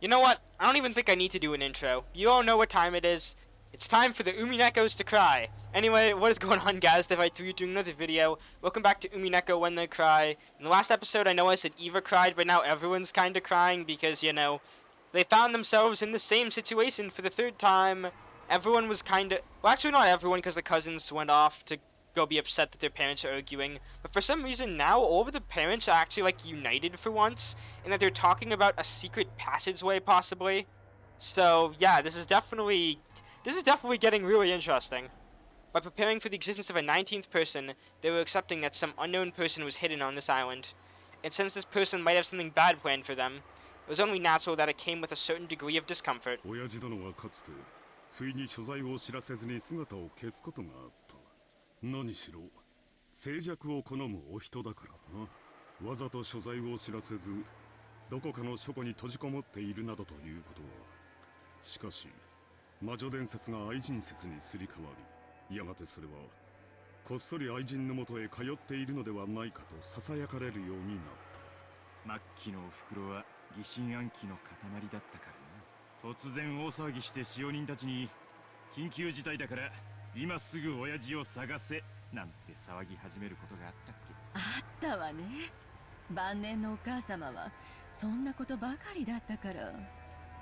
You know what? I don't even think I need to do an intro. You all know what time it is. It's time for the Uminekos to cry. Anyway, what is going on, guys? If I threw you to another video. Welcome back to Umineko When They Cry. In the last episode, I know I said Eva cried, but now everyone's kind of crying because, you know, they found themselves in the same situation for the third time. Everyone was kind of... Well, actually, not everyone, because the cousins went off to go be upset that their parents are arguing. But for some reason, now all of the parents are actually, like, united for once. And that they're talking about a secret passageway, possibly. So, yeah, this is definitely getting really interesting. By preparing for the existence of a 19th person, they were accepting that some unknown person was hidden on this island. And since this person might have something bad planned for them, it was only natural that it came with a certain degree of discomfort. 不意に所在を知らせずに姿を消すことがあった。何しろ静寂を好むお人だからな。わざと所在を知らせず、どこかの書庫に閉じこもっているなどということは。しかし、魔女伝説が愛人説にすり替わり、やがてそれはこっそり愛人のもとへ通っているのではないかと囁かれるようになった。末期のお袋は疑心暗鬼の塊だったからな。 突然大騒ぎして使用人たちに緊急事態だから今すぐ親父を探せなんて騒ぎ始めることがあったっけ。あったわね。晩年のお母様はそんなことばかりだったから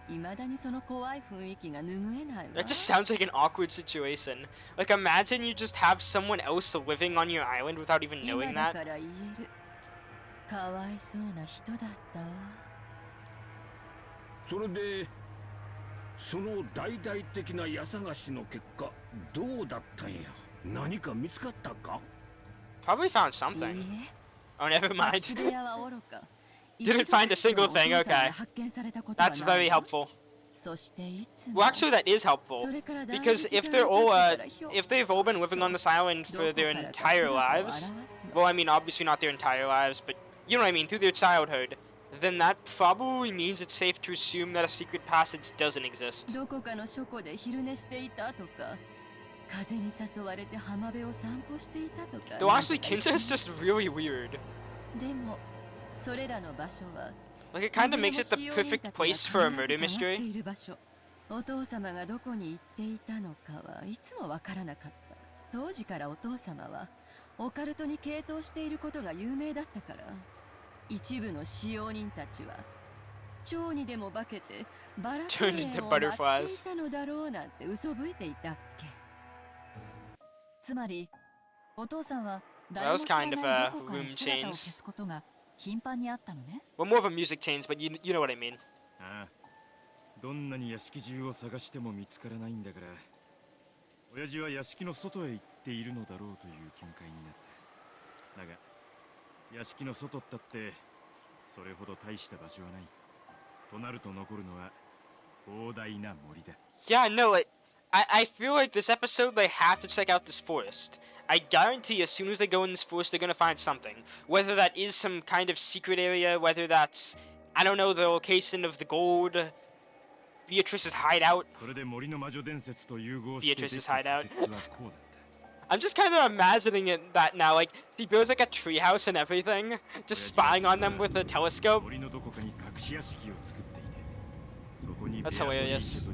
未だにその怖い雰囲気が拭えないわ。 That just sounds like an awkward situation. Like, imagine you just have someone else living on your island without even knowing that. 今だから言える。かわいそうな人だったわ。それで その大々的な家探しの結果どうだったんや。何か見つかったか？ Probably found something. Oh, never mind. Didn't find a single thing. Okay. That's very helpful. Well, actually, that is helpful because if they've all been living on this island for their entire lives, well, I mean, obviously not their entire lives, but you know what I mean, through their childhood. Then that probably means it's safe to assume that a secret passage doesn't exist. Though honestly, Kinza is just really weird. Like, it kind of makes it the perfect place for a murder mystery. お父様がどこに行っていたのかはいつもわからなかった。当時からお父様はオカルトに傾倒していることが有名だったから。 一部の使用人たちは蝶にでも化けてバラテンを待っていたのだろうなんて嘘吹いていたっけ。つまりお父さんは誰も知らないどこかに姿を消すことが頻繁にあったのね。Well, more of a music change, but you know what I mean. ああ、どんなに屋敷中を探しても見つからないんだから、親父は屋敷の外へ行っているのだろうという見解になった。だが 屋敷の外ったってそれほど大した場所はない。となると残るのは広大な森だ。 Yeah, no, I feel like this episode they have to check out this forest. I guarantee as soon as they go in this forest they're gonna find something. Whether that is some kind of secret area, whether that's, I don't know, the location of the gold, Beatrice's hideout. Beatrice's hideout. I'm just kind of imagining it that now, like, he builds like a treehouse and everything, just spying on them with a telescope. That's hilarious.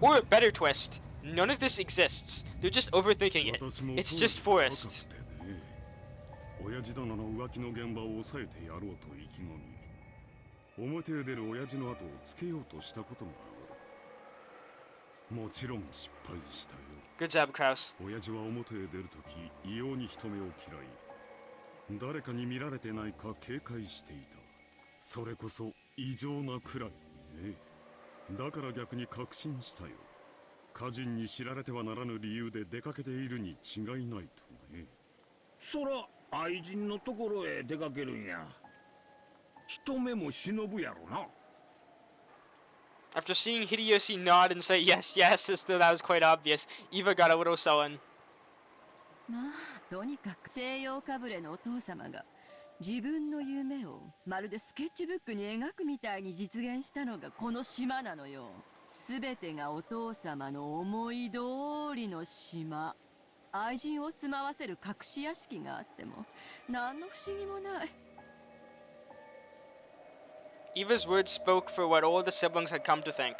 Or a better twist, none of this exists. They're just overthinking it. It's just forest. 親父殿の浮気の現場を抑えてやろうと意気込み、表へ出る親父の後をつけようとしたこともある。もちろん失敗したよ。Good job, Kraus. 親父は表へ出るとき異様に人目を嫌い、誰かに見られてないか警戒していた。それこそ異常なくらいにね。だから逆に確信したよ。家人に知られてはならぬ理由で出かけているに違いないとね。そら愛人のところへ出かけるんや。一目も忍ぶやろな。 After seeing Hideyoshi nod and say yes, yes, as though that was quite obvious, Eva got a little sullen. まあ、とにかく西洋かぶれのお父様が自分の夢をまるでスケッチブックに描くみたいに実現したのがこの島なのよ。すべてがお父様の思い通りの島。愛人を住まわせる隠し屋敷があっても何の不思議もない。 Eva's words spoke for what all the siblings had come to think.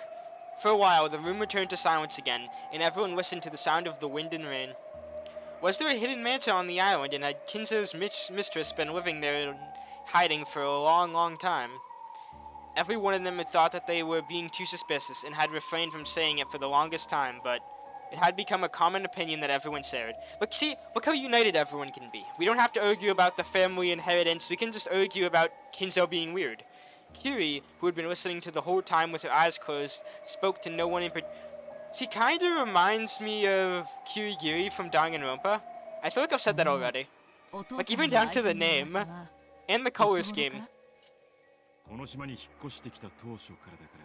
For a while, the room returned to silence again, and everyone listened to the sound of the wind and rain. Was there a hidden mansion on the island, and had Kinzo's mistress been living there in hiding for a long, long time? Every one of them had thought that they were being too suspicious, and had refrained from saying it for the longest time, but it had become a common opinion that everyone shared. But see, look how united everyone can be. We don't have to argue about the family inheritance, we can just argue about Kinzo being weird. Kiri, who had been listening to the whole time with her eyes closed, spoke to no one in particular. She kind of reminds me of Kirigiri from Danganronpa. I feel like I've said that already. Like, even down to the name and the color scheme. この島に引っ越してきた当初からだか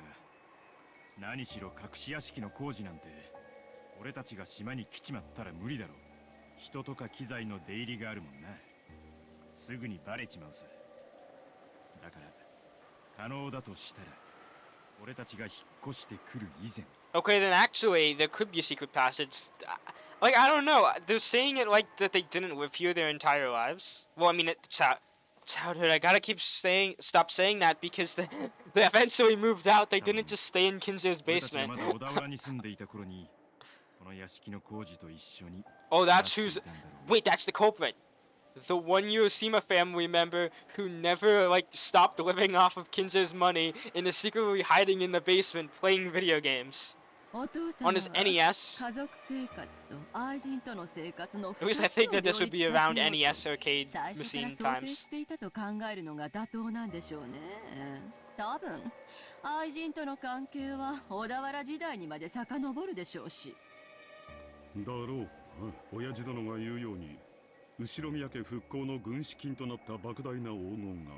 ら、何しろ隠し屋敷の工事なんて俺たちが島に来ちまったら無理だろう。人とか機材の出入りがあるもんな。すぐにバレちまうさ。だから可能だとしたら俺たちが引っ越してくる以前。 Okay, then actually, there could be a secret passage. Like, I don't know. They're saying it like that they didn't live here their entire lives. Well, I mean, childhood. I gotta stop saying that because they eventually moved out. They didn't just stay in Kinzo's basement. Oh, that's who's... Wait, that's the culprit. The one Ushiromiya family member who never, like, stopped living off of Kinzo's money and is secretly hiding in the basement playing video games. On his NES. At least I think that this would be around NES arcade machine times. 多分愛人との関係は小田原時代にまで遡るでしょうし。だろう。親父殿が言うように後宮家復興の軍資金となった莫大な黄金が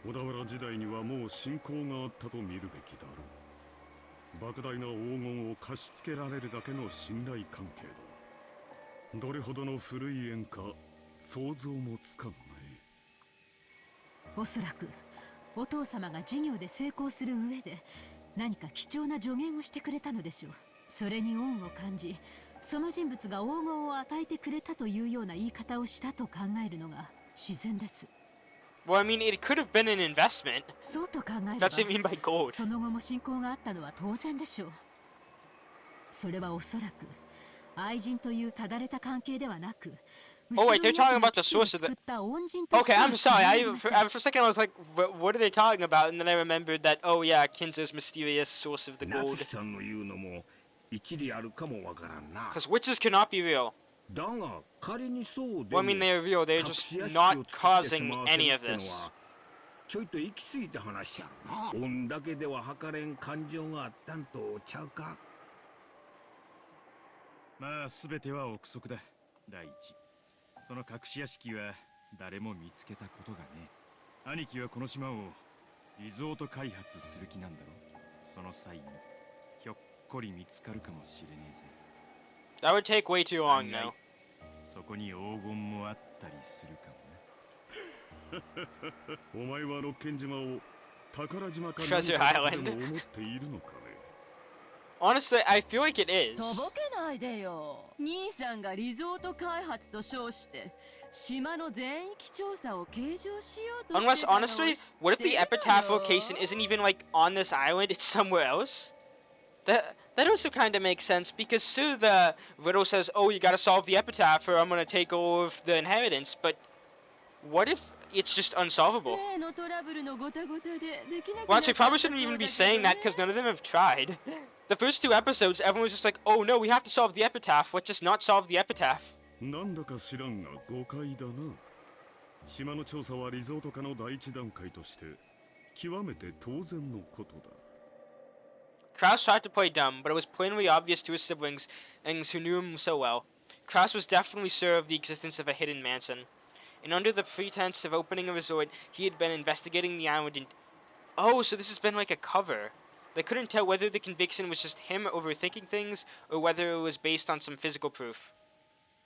小田原時代にはもう親交があったと見るべきだろう。莫大な黄金を貸し付けられるだけの信頼関係だ。どれほどの古い縁か想像もつかんない。おそらくお父様が事業で成功する上で何か貴重な助言をしてくれたのでしょう。それに恩を感じ、その人物が黄金を与えてくれたというような言い方をしたと考えるのが自然です。Well, I mean, it could have been an investment. そうと考えれば、 That's what I mean by gold. その後も親交があったのは当然でしょう。それはおそらく愛人というただれた関係ではなく。Oh wait, they're talking about the source of the... Okay, I'm sorry. For a second I was like, what are they talking about? And then I remembered that, oh yeah, Kinzo's mysterious source of the gold. Because witches cannot be real. Well, I mean, they're real. They're just not causing any of this. ちょいと行き過ぎた話やろな。恩だけでは計れん感情があったんとちゃうか。まあ全ては憶測だ。第一、その隠し屋敷は誰も見つけたことがね。兄貴はこの島をリゾート開発する気なんだろ。その際にひょっこり見つかるかもしれねえぜ。That would take way too long now. そこに黄金もあったりするかもな。お前は六軒島を宝島かTreasure 何かだと Island. 思っているのかね。Honestly, I feel like it is. とぼけないでよ。兄さんがリゾート開発と称して島の全域調査を計上しようとしてた Unless, のを honestly, 知って what if the るのよ。 epitaph location isn't even like on this island, it's somewhere else? That also kind of makes sense because sure the riddle says, oh, you gotta solve the epitaph or I'm gonna take all of the inheritance, but what if it's just unsolvable? 例のトラブルのごたごたでできなく Well, なっ actually, ちゃった probably そう shouldn't even be だけど saying that ね。 because none of them have tried. The first two episodes, everyone was just like, oh no, we have to solve the epitaph, let's just not solve the epitaph. なんだか知らんが誤解だな。島の調査はリゾート化の第一段階として極めて当然のことだ。Kraus tried to play dumb, but it was plainly obvious to his siblings and who knew him so well. Kraus was definitely sure of the existence of a hidden mansion, and under the pretense of opening a resort, he had been investigating the island and... Oh, so this has been like a cover. They couldn't tell whether the conviction was just him overthinking things, or whether it was based on some physical proof.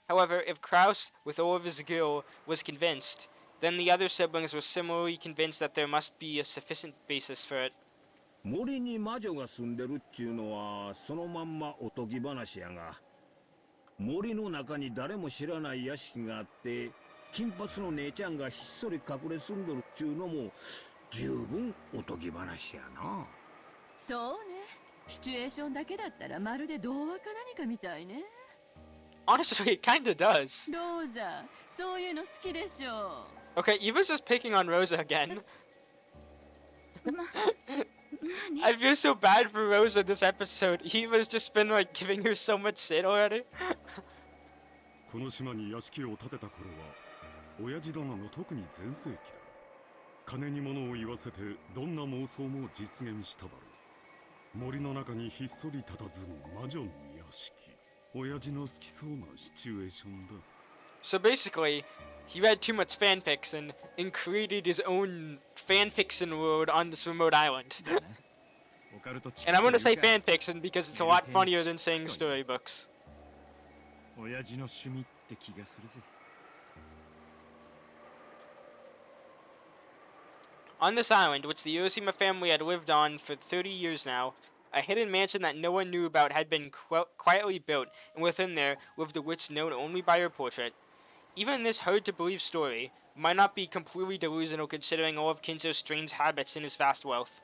However, if Kraus, with all of his skill, was convinced, then the other siblings were similarly convinced that there must be a sufficient basis for it. 森に魔女が住んでるっちゅうのはそのまんまおとぎ話やが、森の中に誰も知らない屋敷があって、金髪の姉ちゃんがひっそり隠れ住んどるっちゅうのも十分おとぎ話やな。そうね。シチュエーションだけだったらまるで童話か何かみたいね。 Honestly, it kinda does. ローザ、そういうの好きでしょ。 Okay, Eva's just picking on Rosa again. I feel so bad for Rosa this episode. Eva's just been like giving her so much shit already. この島に屋敷を建てた頃は親父殿の特に全盛期だ。金に物を言わせてどんな妄想も実現しただろう。森の中にひっそり佇む魔女の屋敷。親父の好きそうなシチュエーションだ。 So basically, he read too much fanfiction and created his own fanfiction world on this remote island. And I'm gonna say fanfiction because it's a lot funnier than saying storybooks. 親父の趣味って気がするぜ。On this island, which the Ushima family had lived on for 30 years now, a hidden mansion that no one knew about had been quietly built, and within there lived a witch known only by her portrait. Even this hard-to-believe story might not be completely delusional considering all of Kinzo's strange habits and his vast wealth.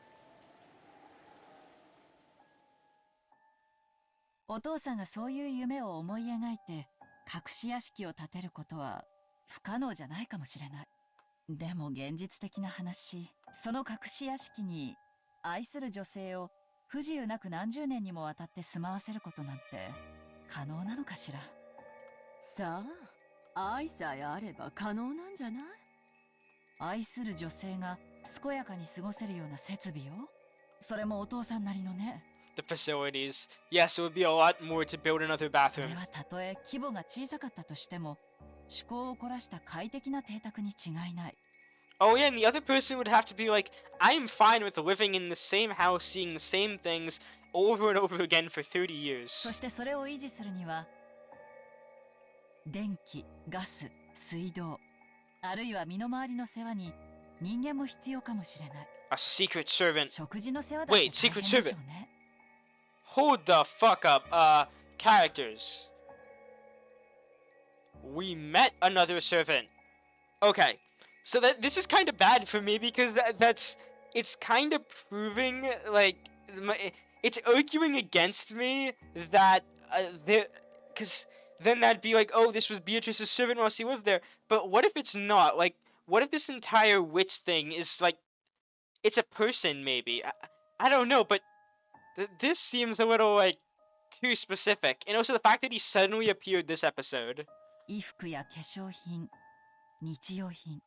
お父さんがそういう夢を思い描いて隠し屋敷を建てることは不可能じゃないかもしれない。でも現実的な話、その隠し屋敷に愛する女性を不自由なく何十年にもわたって住まわせることなんて可能なのかしら。さあ、愛さえあれば可能なんじゃない？愛する女性が健やかに過ごせるような設備を、それもお父さんなりのね。The facilities. Yes, it would be a lot more to build another それ bathroom. はたとえ規模が小さかったとしても、趣向を凝らした快適な邸宅に違いない。Oh yeah, and the other person would have to be like, I'm fine with living in the same house, seeing the same things over and over again for 30 years. そしてそれを維持するには、電気、ガス、水道、あるいは身の回りの世話に人間も必要かもしれない。A secret servant. 食事の世話だって Wait, 大 secret 変でしょう servant. ね。Hold the fuck up. Characters. We met another servant. Okay. So this is kind of bad for me because it's kind of proving like it's arguing against me that because then that'd be like, oh, this was Beatrice's servant while she lived there. But what if it's not? Like, what if this entire witch thing is like it's a person maybe? I don't know, but this seems a little like too specific. And also the fact that he suddenly appeared this episode. 衣服や化粧品、日用品、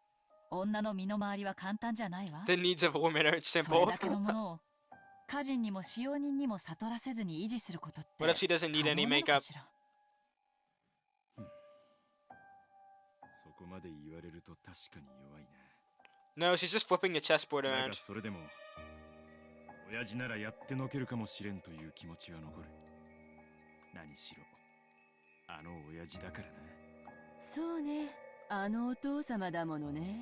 女の身の回りは簡単じゃないわ。 The needs of a woman aren't それ simple. だけのものを家人にも使用人にも悟らせずに維持することって What if she doesn't need 可 any 能なのか makeup? しら。そこまで言われると確かに弱い No, she's just flipping the chessboard な。だ around. がそれでも親父ならやってのけるかもしれんという気持ちは残る。何しろあの親父だからな。そうね、あのお父様だものね。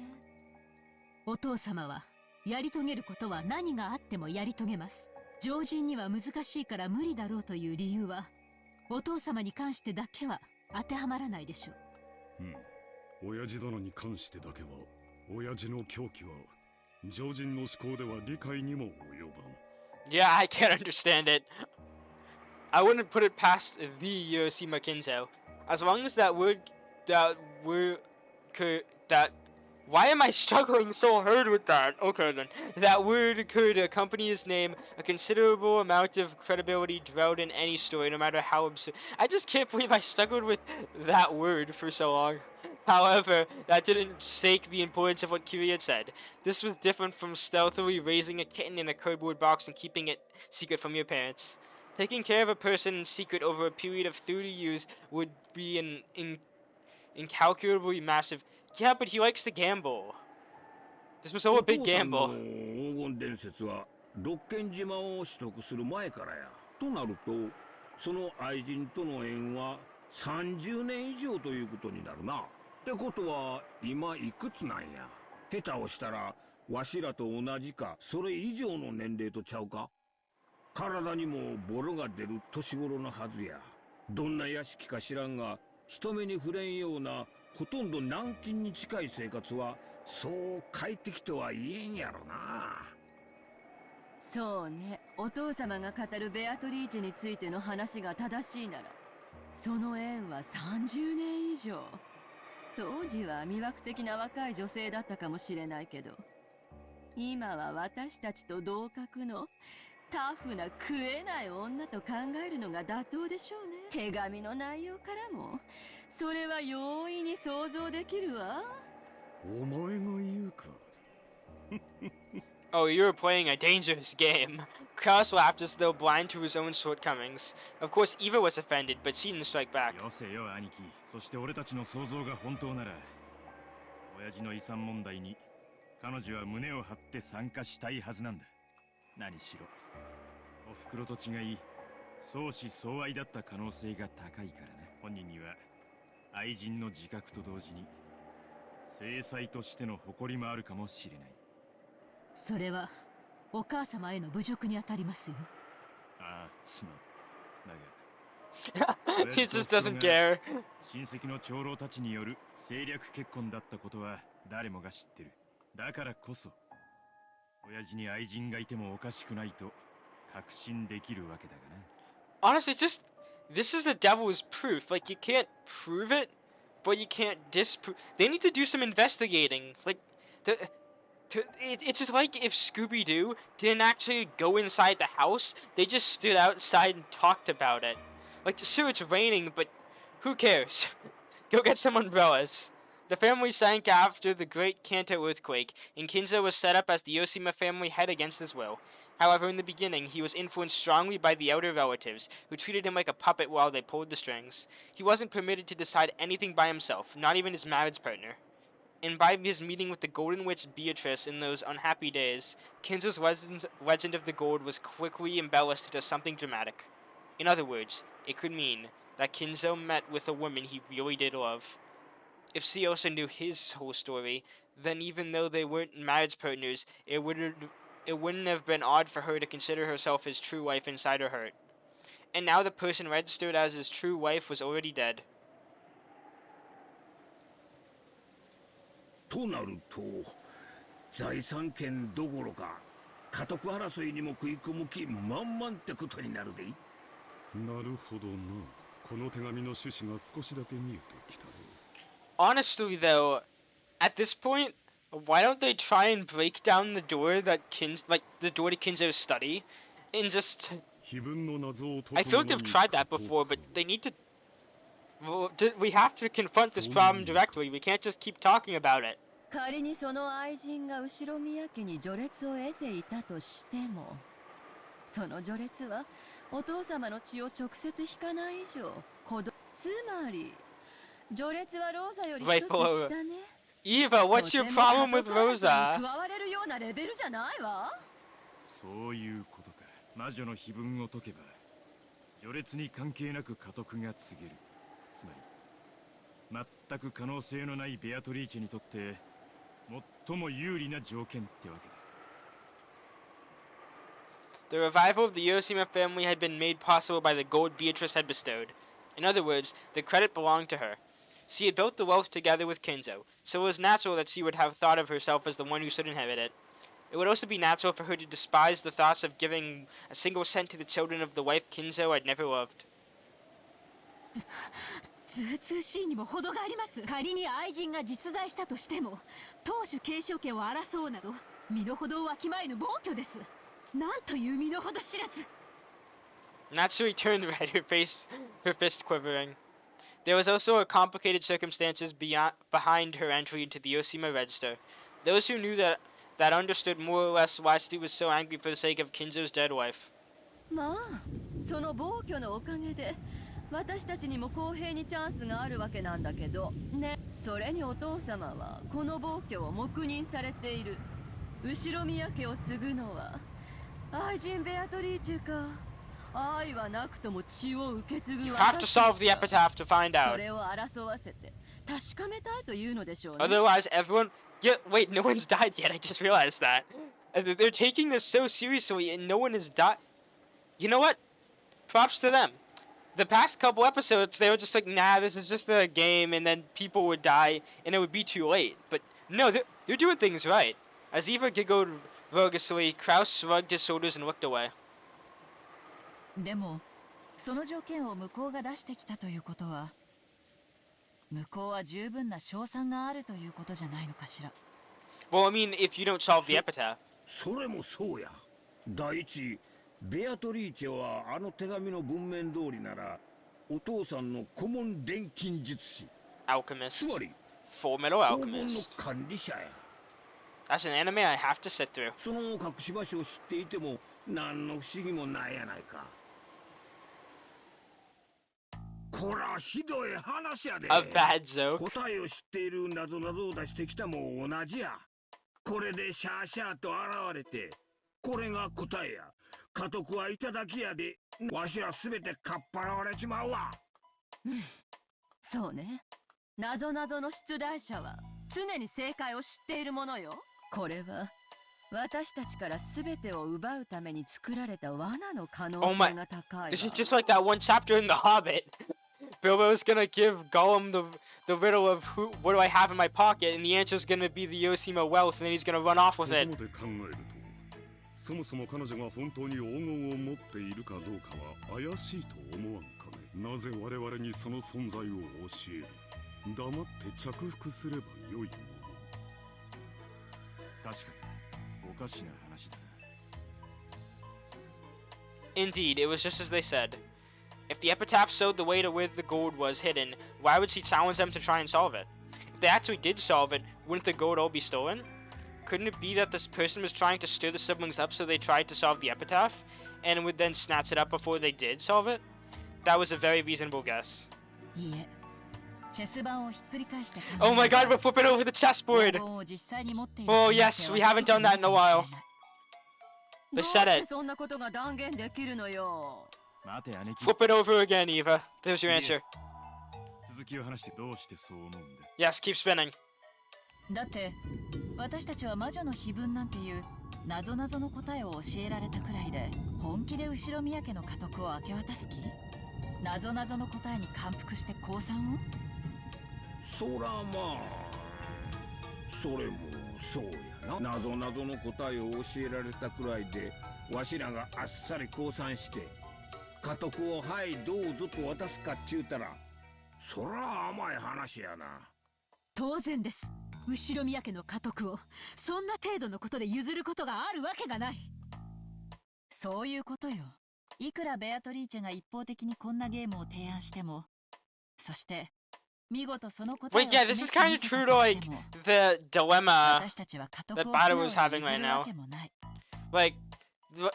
お父様はやり遂げることは何があってもやり遂げます。常人には難しいから無理だろうという理由はお父様に関してだけは当てはまらないでしょう。親父殿に関してだけは親父の狂気は常人の思考では理解にも及ばん。 Yeah, I can't understand it. I wouldn't put it past the Ushima Kinzo. As long as that why am I struggling so hard with that? Okay then. That word could accompany his name, a considerable amount of credibility dwelled in any story, no matter how absurd. I just can't believe I struggled with that word for so long. However, that didn't shake the importance of what Kiri had said. This was different from stealthily raising a kitten in a cardboard box and keeping it secret from your parents. Taking care of a person in secret over a period of 30 years would be an incalculably massive... Yeah, but he likes to gamble. This was all a big お父さんの gamble. 黄金伝説は六軒島を取得する前からや。となるとその愛人との縁は30年以上ということになるな。ってことは今いくつなんや。下手をしたらわしらと同じかそれ以上の年齢とちゃうか。体にもボロが出る年頃のはずや。どんな屋敷か知らんが、人目に触れんようなほとんど軟禁に近い生活はそう快適とは言えんやろな。そうね、お父様が語るベアトリーチェについての話が正しいなら、その縁は30年以上。当時は魅惑的な若い女性だったかもしれないけど、今は私たちと同格のタフな食えない女と考えるのが妥当でしょうね。手紙の内容からもそれは容易に想像できるわ。お前が言うか。Oh, you were playing a dangerous game. Kraus laughed as though blind to his own shortcomings. Of course, Eva was offended, but she didn't strike back. よせよ兄貴。そして俺たちの想像が本当なら、親父の遺産問題に彼女は胸を張って参加したいはずなんだ。何しろお袋と違い相思相愛だった可能性が高いからね。本人には愛人の自覚と同時に正妻としての誇りもあるかもしれない。それはお母様への侮辱にあたりますよ。ああ、すまん。だがHe just doesn't care. 親戚の長老たちによる政略結婚だったことは誰もが知ってる。だからこそ親父に愛人がいてもおかしくないと確信できるわけだがな。 Honestly, this is the devil's proof. Like, you can't prove it, but you can't disprove. They need to do some investigating. Like, it's just like if Scooby-Doo didn't actually go inside the house, they just stood outside and talked about it. Like, sure, it's raining, but who cares? Go get some umbrellas. The family sank after the Great Kanto earthquake, and Kinzo was set up as the Yoshima family head against his will. However, in the beginning, he was influenced strongly by the outer relatives, who treated him like a puppet while they pulled the strings. He wasn't permitted to decide anything by himself, not even his marriage partner. And by his meeting with the Golden Witch Beatrice in those unhappy days, Kinzo's legend of the gold was quickly embellished into something dramatic. In other words, it could mean that Kinzo met with a woman he really did love. If she also knew his whole story, then even though they weren't marriage partners, it wouldn't have been odd for her to consider herself his true wife inside her heart. And now the person registered as his true wife was already dead. となると財産権どころか家督争いにも食い込む気満々ってことになるで。なるほどな。この手紙の趣旨が少しだけ見えてきた。Honestly, though, at this point, why don't they try and break down the door that the door to Kinzo's study, and just... I feel like they've tried that before, but they need to... Well, we have to confront this problem directly. We can't just keep talking about it. 仮にその愛人が後ろ宮家に序列を得ていたとしても、その序列はお父様の血を直接引かない以上、つまり序列はローザより一つ下ね。Eva, what's your problem with Rosa? 加われるようなレベルじゃないわ。そういうことか。魔女の碑文を解けば序列に関係なく家督が告げる。つまり全く可能性のないベアトリーチェにとって最も有利な条件ってわけだ。The revival of the Yoshima family had been made possible by the gold Beatrice had bestowed. In other words, the credit belonged to her. She had built the wealth together with Kinzo, so it was natural that she would have thought of herself as the one who should inherit it. It would also be natural for her to despise the thoughts of giving a single cent to the children of the wife Kinzo had never loved. ずうつうしいにも程があります。仮に愛人が実在したとしても当主継承権を争うなど身の程をわきまえぬ暴挙です。なんという身の程知らず。Natsui turned red, her fist quivering. There was also a complicated circumstances behind her entry into the Yoshima register. Those who knew that understood more or less why she was so angry for the sake of Kinzo's dead wife. まあ、その暴挙のおかげで私たちにも公平にチャンスがあるわけなんだけどね。それにお父様はこの暴挙を黙認されている。後宮家を継ぐのは愛人ベアトリーチェか。愛はなくとも血を受け継ぐ私たちか。それを争わせて確かめたいというのでしょうね。Otherwise, everyone. Yeah, wait, no one's died yet. I just realized that. They're taking this so seriously, and no one has died. You know what? Props to them. the past couple episodes, they were just like, nah, this is just a game, and then people would die, and it would be too late. But no, they're doing things right. As Eva giggled roguishly, Kraus shrugged his shoulders and looked away. でもその条件を向こうが出してきたということは、向こうは十分な勝算があるということじゃないのかしら。Well, I mean, if you don't solve the epitaph. それもそうや。第一、ベアトリーチェはあの手紙の文面通りならお父さんの顧問錬金術師、 Alchemist. つまり Full Metal 黄金の Alchemist. 管理者や。 That's an anime I have to sit through. その隠し場所を知っていても何の不思議もないやないか。こらひどい話やで。 A bad joke. 答えを知っている謎々を出してきたも同じや。これでシャーシャーと現れて、これが答えや。家督はいただきやで、わしらすべてかっぱらわれちまうわ。そうね。謎々の出題者は常に正解を知っているものよ。これは私たちから全てを奪うために作られた罠の可能性が高いわ。This is just like that one chapter in The Hobbit. Bilbo's gonna give Gollum the riddle of what do I have in my pocket, and the answer's gonna be the Yoshima wealth, and then he's gonna run off with そこ it. まで考えると、そもそも彼女が本当に黄金を持っているかどうかは怪しいと思わんかね。なぜ我々にその存在を教える。黙って着服すればよいもの。確かにおかしな話だな。 Indeed, it was just as they said. If the epitaph showed the way to where the gold was hidden, why would she challenge them to try and solve it? If they actually did solve it, wouldn't the gold all be stolen? Couldn't it be that this person was trying to stir the siblings up so they tried to solve the epitaph, and would then snatch it up before they did solve it? That was a very reasonable guess. いいえ。チェス盤をひっくり返して。 Oh my god, we're flipping over the chessboard! Oh yes, we haven't done that in a while. They said it. そんなことが断言できるのよ。待て姉貴。 Flip it over again, Eva. There's your answer. 続きを話してどうしてそう思うんだ。 Yes, keep spinning. だって私たちは魔女の碑文なんていう謎々の答えを教えられたくらいで、本気で後宮家の家督を明け渡す気？謎々の答えに感服して降参を？そらまあ、それもそうやな。謎々の答えを教えられたくらいでわしらがあっさり降参して家督をはいどうぞと渡すかっちゅうたら、そら甘い話やな。当然です。後宮家の家督をそんな程度のことで譲ることがあるわけがない。そういうことよ。いくらベアトリーチェが一方的にこんなゲームを提案しても、そして見事その答えを Wait, yeah, this is kind of true to like the dilemma 私たちは家 that 督を Bada 素直 was に having 譲 right る now. わけもない。 Like,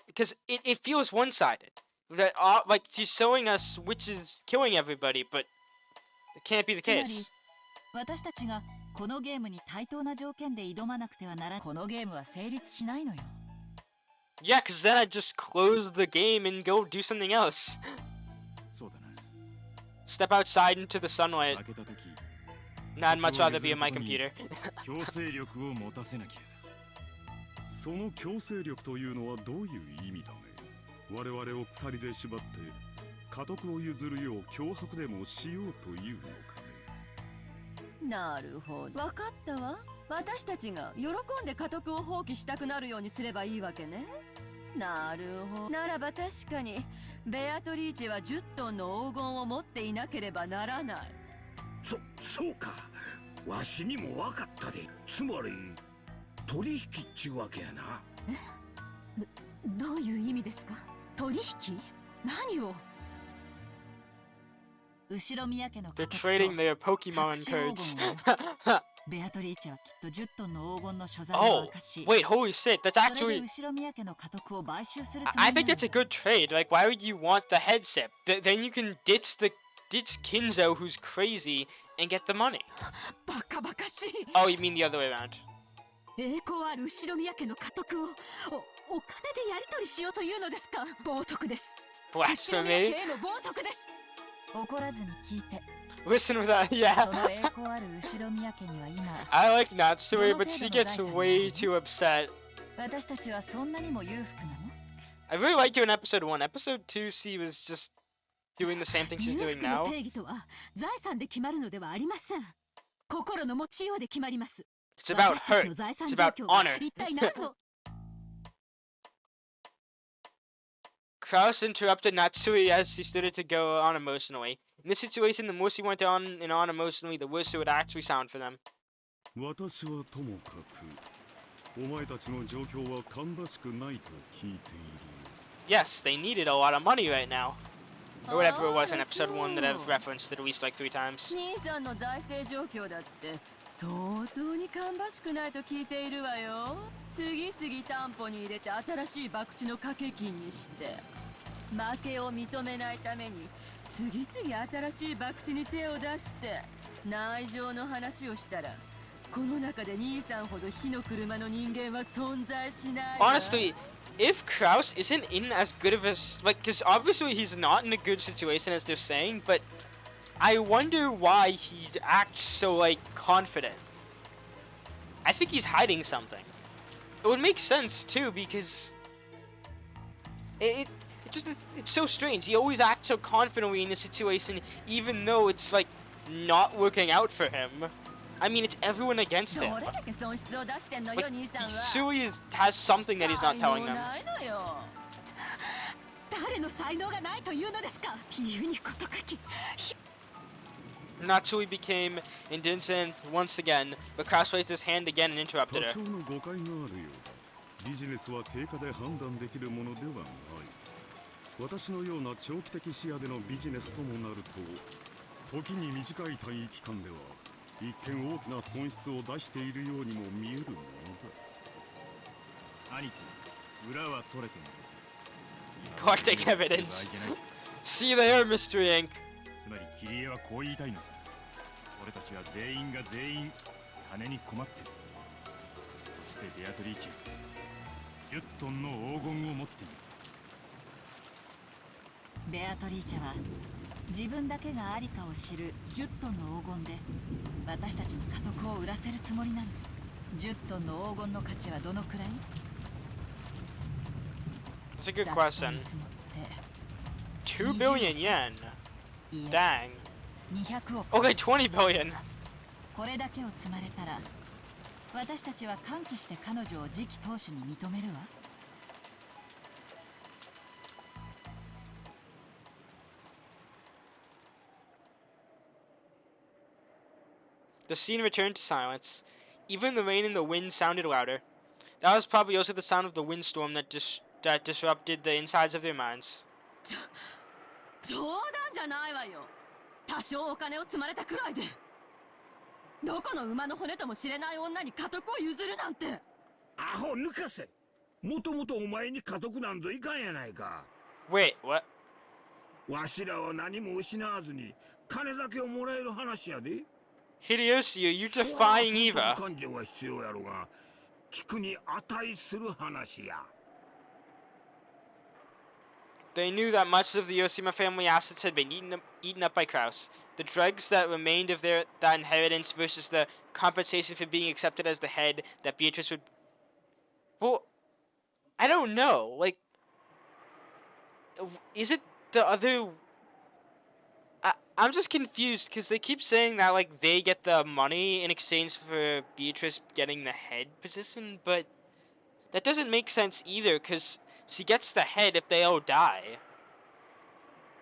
because it feels one-sided. That like she's showing us which is killing everybody, but it can't be the つまり case. 私たちがこのゲームに対等な条件で挑まなくてはならない。このゲームは成立しないのよ。 Yeah, because then I just close the game and go do something else. そうだな。 Step outside into the sunlight. 負けた時、 Nah, I'd much rather be on my computer. 強制力を持たせなきゃ。その強制力というのはどういう意味だね。我々を鎖で縛って家督を譲るよう脅迫でもしようというのかね。なるほど。わかったわ。私たちが喜んで家督を放棄したくなるようにすればいいわけね。なるほど。ならば確かにベアトリーチェは10トンの黄金を持っていなければならない。そうか。わしにもわかったで。つまり取引っちゅうわけやな。どういう意味ですか？取引？何を？後宮家の家 They're 督 trading と their Pokemon 隠し黄 cards. 金をベアトリーチェはきっと10トンの黄金の所在を Oh, 明かし、 wait, holy shit, that's それ actually... で後宮家の家督を買収するつもり I な think の that's a よ。 good trade. Like, why would you want the headset? Then you can ditch Kinzo, who's crazy, and get the money. バカバカしい。 Oh, you mean the other way around? 栄光ある後宮家の家督をお金でやり取りしようというのですか？冒涜です。後宮 Blasphemy? 家への冒涜です。怒らずに聞いて。 Listen to that, そ yeah. の栄光ある後宮家には今、 I like Natsui, but she gets way too upset. 私たちはそんなにも裕福なの？ I really liked her in episode 1. Episode 2, she doing the same thing she's 裕 doing 福の now. 定義とは財産で決まるのではありません。心の持ちようで決まります。 It's about 私た her. ちの財産 It's 状 about 況が honor. 一体何の Kraus interrupted Natsui as she started to go on emotionally. In this situation, the more she went on and on emotionally, the worse it would actually sound for them. 私はともかくお前たちの状況は芳しくないと聞いている。 Yes, they needed a lot of money right now. Or whatever it was in episode 1 that I've referenced at least like 3 times. 兄さんの財政状況だって相当に芳しくないと聞いているわよ。次々担保に入れて新しい博打の掛け金にして負けを認めないために次々新しい博打に手を出して内情の話をしたらこの中で兄さんほど火の車の人間は存在しないわ。 Honestly, if Kraus isn't in as good of a like, because obviously he's not in a good situation as they're saying, but I wonder why he acts so like confident. I think he's hiding something. It would make sense too because it just it's so strange. He always acts so confidently in a situation, even though it's like not working out for him. I mean, it's everyone against ど him. れだけ損失を出してんの Like, よ兄さん he は。 surely has something that he's not 才 telling 能 them. ないのよ。誰の才能がないというのですか。言うにことかき。 Natsui became indignant once again, but Kraus raised his hand again and interrupted 多 her. 少の誤解があるようだ。ビジネスは経過で判断できるものではない。私のような長期的視野でのビジネスともなると、時に短い単位期間では一見大きな損失を出しているようにも見えるものだ。兄貴、裏は取れてるんです。 Collecting evidence. See there, Mr. Ink. つまりキリエはこう言いたいのさ。俺たちは全員が全員金に困ってる。そしてベアトリーチェ、10トンの黄金を持っている。ベアトリーチェは自分だけがありかを知る10トンの黄金で私たちに家督を売らせるつもりなの。10トンの黄金の価値はどのくらい？ It's a good ざっと question. 見積もって2 billion yen. いえ Dang. 200億。 Okay, 20 billion. これだけを積まれたら私たちは歓喜して彼女を次期当主に認めるわ。The scene returned to silence. Even the rain and the wind sounded louder. That was probably also the sound of the windstorm that disrupted the insides of their minds. 冗談じゃないわよ。多少お金を積まれたくらいでどこの馬の骨とも知れない女に家督を譲るなんて。アホ抜かせ。もともとお前に家督なんぞいかんやないか。 Wait, what? わしらは何も失わずに金だけをもらえる話やで。 Hideyoshi, are you defying そら Eva? 感情は必要やろが、聞くに値する話や。They knew that much of the Yoshima family assets had been eaten up by Kraus. The dregs that remained of that inheritance versus the compensation for being accepted as the head that Beatrice would... Well, I don't know. Like, is it the other... I'm just confused because they keep saying that like they get the money in exchange for Beatrice getting the head position, but that doesn't make sense either because she gets the head if they all die.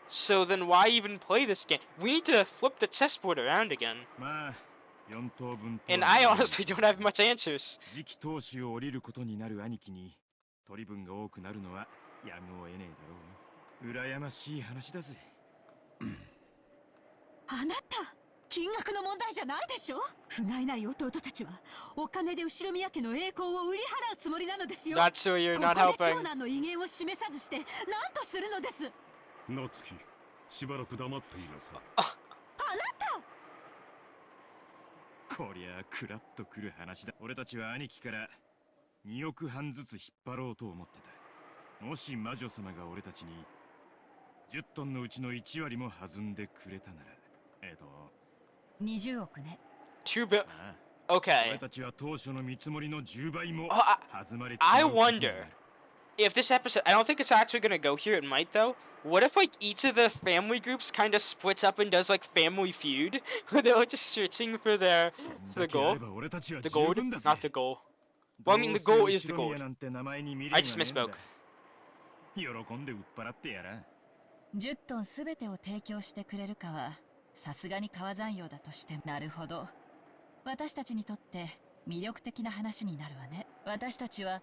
So then why even play this game? We need to flip the chessboard around again. まあ、4等分と And I honestly don't have much answers. 次期当主を降りることになる兄貴に取り分が多くなるのはやむを得ねえだろう。羨ましい話だぜ。あなた金額の問題じゃないでしょ。不甲斐ない弟たちはお金で後宮家の栄光を売り払うつもりなのですよ。 Not sure you're こ not こで helping. 長男の威厳を示さずして何とするのです。夏希、しばらく黙っていなさい。あなたこりゃあクラッとくる話だ。俺たちは兄貴から2億半ずつ引っ張ろうと思ってた。もし魔女様が俺たちに10トンのうちの1割も弾んでくれたなら、20億ね。2 bill. ああ、俺 Okay. たちは当初の見積もりの10倍も Oh, 弾まれち I まうことにな wonder る。if this episode, I don't think it's actually gonna go here. It might though. What if like each of the family groups kind of splits up and does like Family Feud, where they're all just searching for the goal, the gold, not the goal. Well, I mean the goal is the gold. I just misspoke. 10トンすべてを提供してくれるかはさすがに川山用だとしても。なるほど。私たちにとって魅力的な話になるわね。私たちは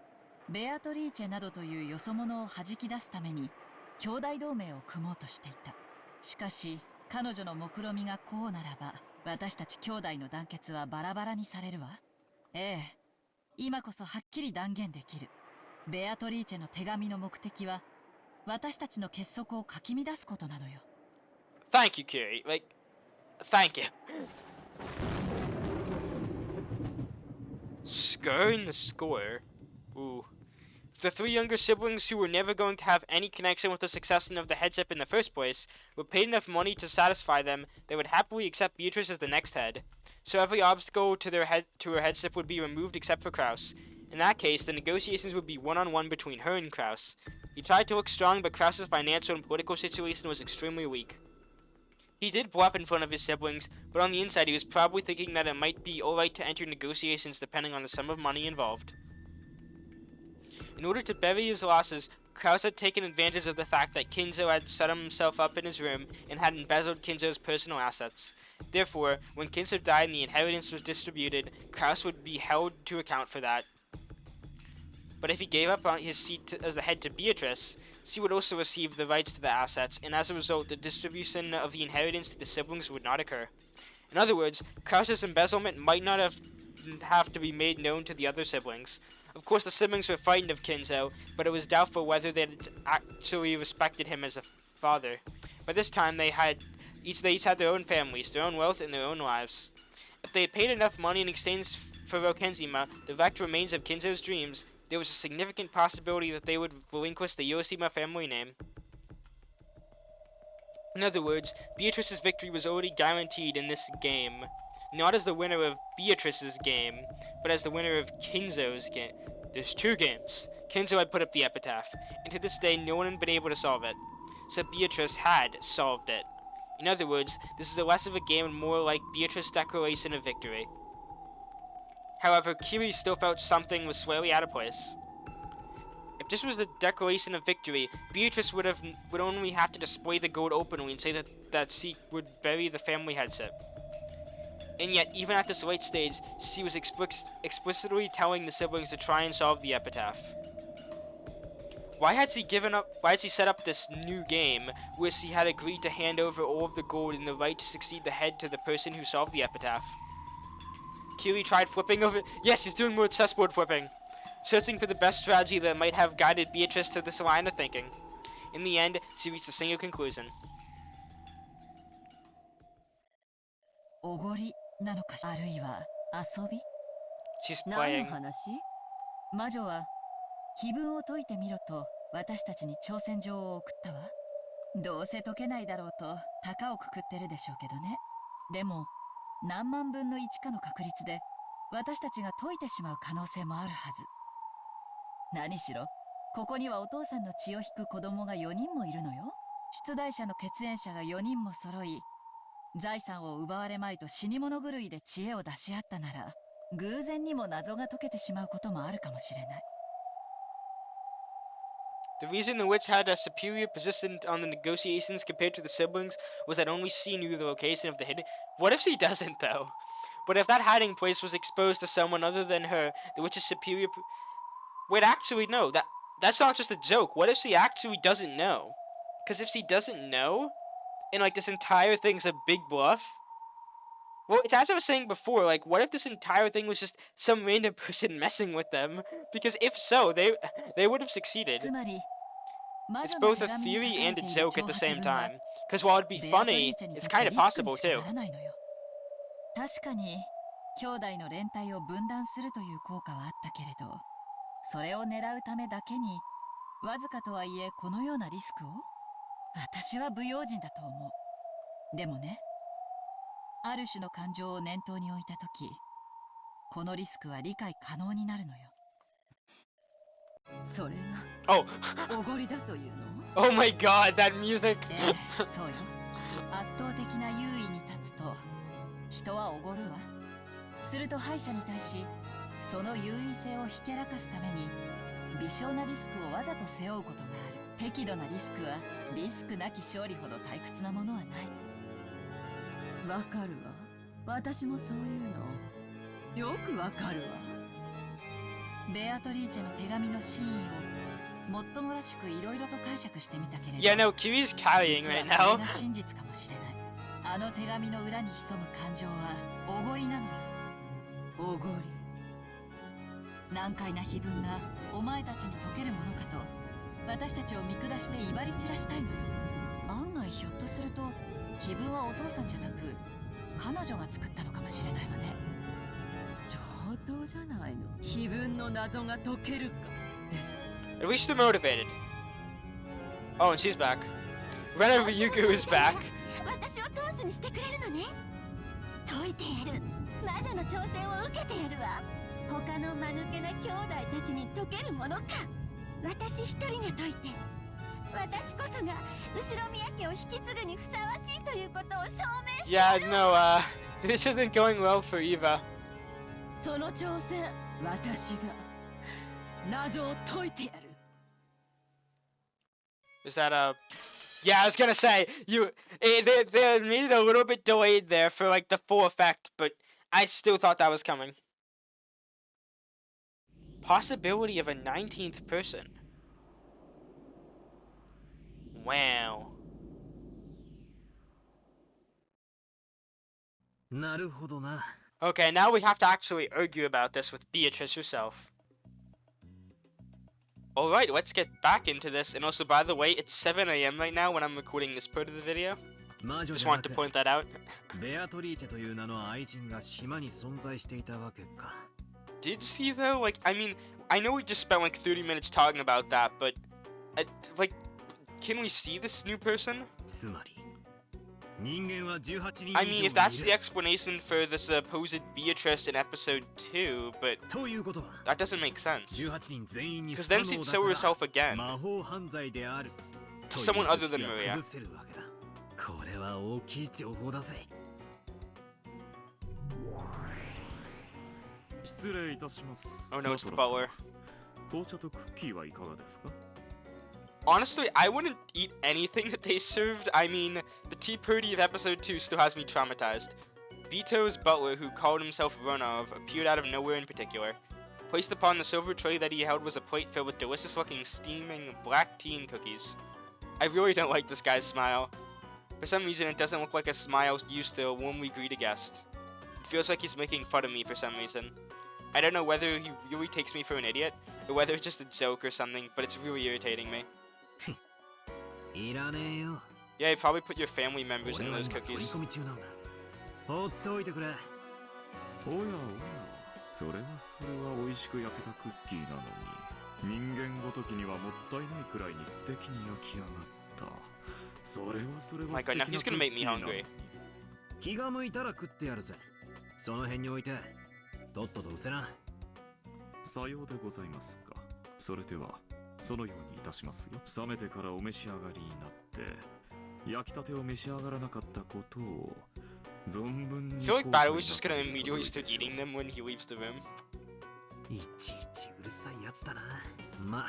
ベアトリーチェなどというよそ者を弾き出すために兄弟同盟を組もうとしていた。しかし彼女の目論見がこうならば、私たち兄弟の団結はバラバラにされるわ。ええ、今こそはっきり断言できる。ベアトリーチェの手紙の目的は私たちの結束をかき乱すことなのよ。Thank you, Kiri. Like, thank you. Scoring the score. Ooh. The three younger siblings who were never going to have any connection with the succession of the headship in the first place were paid enough money to satisfy them. They would happily accept Beatrice as the next head. So every obstacle to her headship would be removed except for Kraus. In that case, the negotiations would be one-on-one between her and Kraus. He tried to look strong, but Kraus's financial and political situation was extremely weak. He did bluff in front of his siblings, but on the inside he was probably thinking that it might be alright to enter negotiations depending on the sum of money involved. In order to bury his losses, Kraus had taken advantage of the fact that Kinzo had set himself up in his room and had embezzled Kinzo's personal assets. Therefore, when Kinzo died and the inheritance was distributed, Kraus would be held to account for that. But if he gave up on his seat as the head to Beatrice, she would also receive the rights to the assets, and as a result, the distribution of the inheritance to the siblings would not occur. In other words, Kraus's embezzlement might not have to be made known to the other siblings. Of course, the siblings were frightened of Kinzo, but it was doubtful whether they actually respected him as a father. By this time, they each had their own families, their own wealth, and their own lives. If they had paid enough money in exchange for Rokenzima, the wrecked remains of Kinzo's dreams, there was a significant possibility that they would relinquish the Ushiromia family name. In other words, Beatrice's victory was already guaranteed in this game. Not as the winner of Beatrice's game, but as the winner of Kinzo's game. There's two games. Kinzo had put up the epitaph, and to this day no one had been able to solve it. So Beatrice had solved it. In other words, this is less of a game and more like Beatrice's declaration of victory. However, Kiri still felt something was slightly out of place. If this was the declaration of victory, Beatrice would only have to display the gold openly and say that she would bury the family headship. And yet, even at this late stage, she was explicitly telling the siblings to try and solve the epitaph. Why had she set up this new game where she had agreed to hand over all of the gold and the right to succeed the head to the person who solved the epitaph? Kiri tried flipping over. Yes, he's doing more chessboard flipping, searching for the best strategy that might have guided Beatrice to this line of thinking. In the end, she reached a single conclusion. おごりなのかしら、あるいは遊び？ She's 何 playing. の話？魔女は碑文を解いてみろと私たちに挑戦状を送ったわ。どうせ解けないだろうと高をくくってるでしょうけどね。でも何万分の1かの確率で私たちが解いてしまう可能性もあるはず。何しろここにはお父さんの血を引く子供が4人もいるのよ。出題者の血縁者が4人も揃い、財産を奪われまいと死に物狂いで知恵を出し合ったなら、偶然にも謎が解けてしまうこともあるかもしれない。The reason the witch had a superior position on the negotiations compared to the siblings was that only she knew the location of the hidden... What if she doesn't, though? But if that hiding place was exposed to someone other than her, the witch's superior... Wait, actually, no. That's not just a joke. What if she actually doesn't know? Because if she doesn't know, and, like, this entire thing's a big bluff... Well, it's as I was saying before, like, what if this entire thing was just some random person messing with them? Because if so, they would have succeeded. It's both a theory and a joke at the same time. Because while it'd be funny, it's kind of possible too. 確かに兄弟の連帯を分断するという効果はあったけれど、それを狙うためだけにわずかとはいえこのようなリスクを、私は不用心だと思う。でもね、ある種の感情を念頭に置いたとき、このリスクは理解可能になるのよ。それが Oh. おごりだというの？ Oh my god, that music. そうよ。圧倒的な優位に立つと人はおごるわ。すると敗者に対しその優位性をひけらかすために微小なリスクをわざと背負うことがある。適度なリスクはリスクなき勝利ほど退屈なものはない。わかるわ。私もそういうのよくわかるわ。ベアトリーチェの手紙の真意をもっともらしくいろいろと解釈してみたけれど、 Yeah, no, Kiri's carrying right 実は now. これが真実かもしれない。あの手紙の裏に潜む感情はおごりなのよ。おごり。難解な碑文がお前たちに解けるものかと私たちを見下して威張り散らしたいのよ。案外ひょっとすると碑文はお父さんじゃなく彼女が作ったのかもしれないわね。上等じゃないの。碑文の謎が解けるかです。 At least they're motivated. Oh, and she's back. Rena Ryugu is back. 私を当主にしてくれるのね。解いてやる。魔女の挑戦を受けてやるわ。他の間抜けな兄弟たちに解けるものか。私一人が解いて、私こそが後ろ宮家を引き継ぐにふさわしいということを証明してや Yeah, る。 no, this isn't going well for Eva. その挑戦、私が謎を解いてやる。 Is that Yeah, I was gonna say they made it a little bit delayed there for like the full effect, but I still thought that was coming. Possibility of a 19th person. Wow. なるほどな。 Okay, now we have to actually argue about this with Beatrice herself. Alright, let's get back into this. And also, by the way, it's 7 AM right now when I'm recording this part of the video. 魔女 Just じゃな wanted く to point that out. ベアトリーチェという名の愛人が島に存在していたわけか。 Did you see though? Like, I mean, I know we just spent like 30 minutes talking about that, but like, can we see this new person? つまり人間は18人以上 I mean, if that's the explanation for the supposed Beatrice in episode 2, but ということは that doesn't make sense. 18人全員に Because 不 then 可 she'd 能 show だ herself か again ら魔法犯罪である to someone other than という Maria. 崩せるわけだ。これは大きい情報だぜ。失礼いたします。 Oh no, it's the マトラ butler. さん紅茶とクッキーはいかがですか？ Honestly, I wouldn't eat anything that they served. I mean, the tea party of episode 2 still has me traumatized. Bito's butler, who called himself Rudolf, appeared out of nowhere in particular. Placed upon the silver tray that he held was a plate filled with delicious-looking steaming black tea and cookies. I really don't like this guy's smile. For some reason, it doesn't look like a smile used to when we greet a guest. It feels like he's making fun of me for some reason. I don't know whether he really takes me for an idiot, or whether it's just a joke or something, but it's really irritating me. いらねえよ。 Yeah, you probably put your family members 俺 in は those 今取り cookies. 込み中なんだ。放っておいてくれ。おやおや、それは美味しく焼けたクッキーなのに、人間ごときにはもったいないくらいに素敵に焼き上がった。それは My 素 god, 敵 now な he's ク gonna ッ make キ me ーなのに。 hungry. 気が向いたら食ってやるぜ。その辺に置いて、とっとと失せな。さようでございますか。それではそのようにいたしますよ。冷めてからお召し上がりになって焼きたてを召し上がらなかったことを存分に I feel like Battle is just gonna immediately start eating them when he leaves the room. いちいちうるさいやつだな。まあ、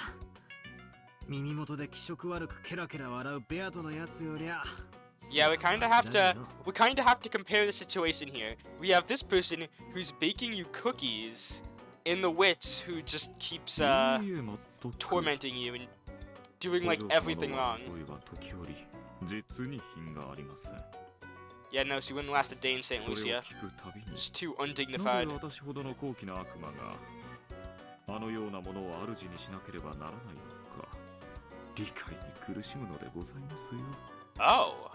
耳元で気色悪くケラケラ笑うベアトのやつよりゃ。Yeah, we kinda have to compare the situation here. We have this person who's baking you cookies, and the witch who just keeps いいえ、まっとく tormenting you and doing お like 嬢様 everything の wrong. 声は時折実に品がありません。 Yeah, no, she wouldn't last a day in St. それを Lucia. 聞くたびに Just too なぜ undignified. 私ほどの高貴な悪魔があのようなものを主にしなければならないのか理解に苦しむのでございますよ。 Oh.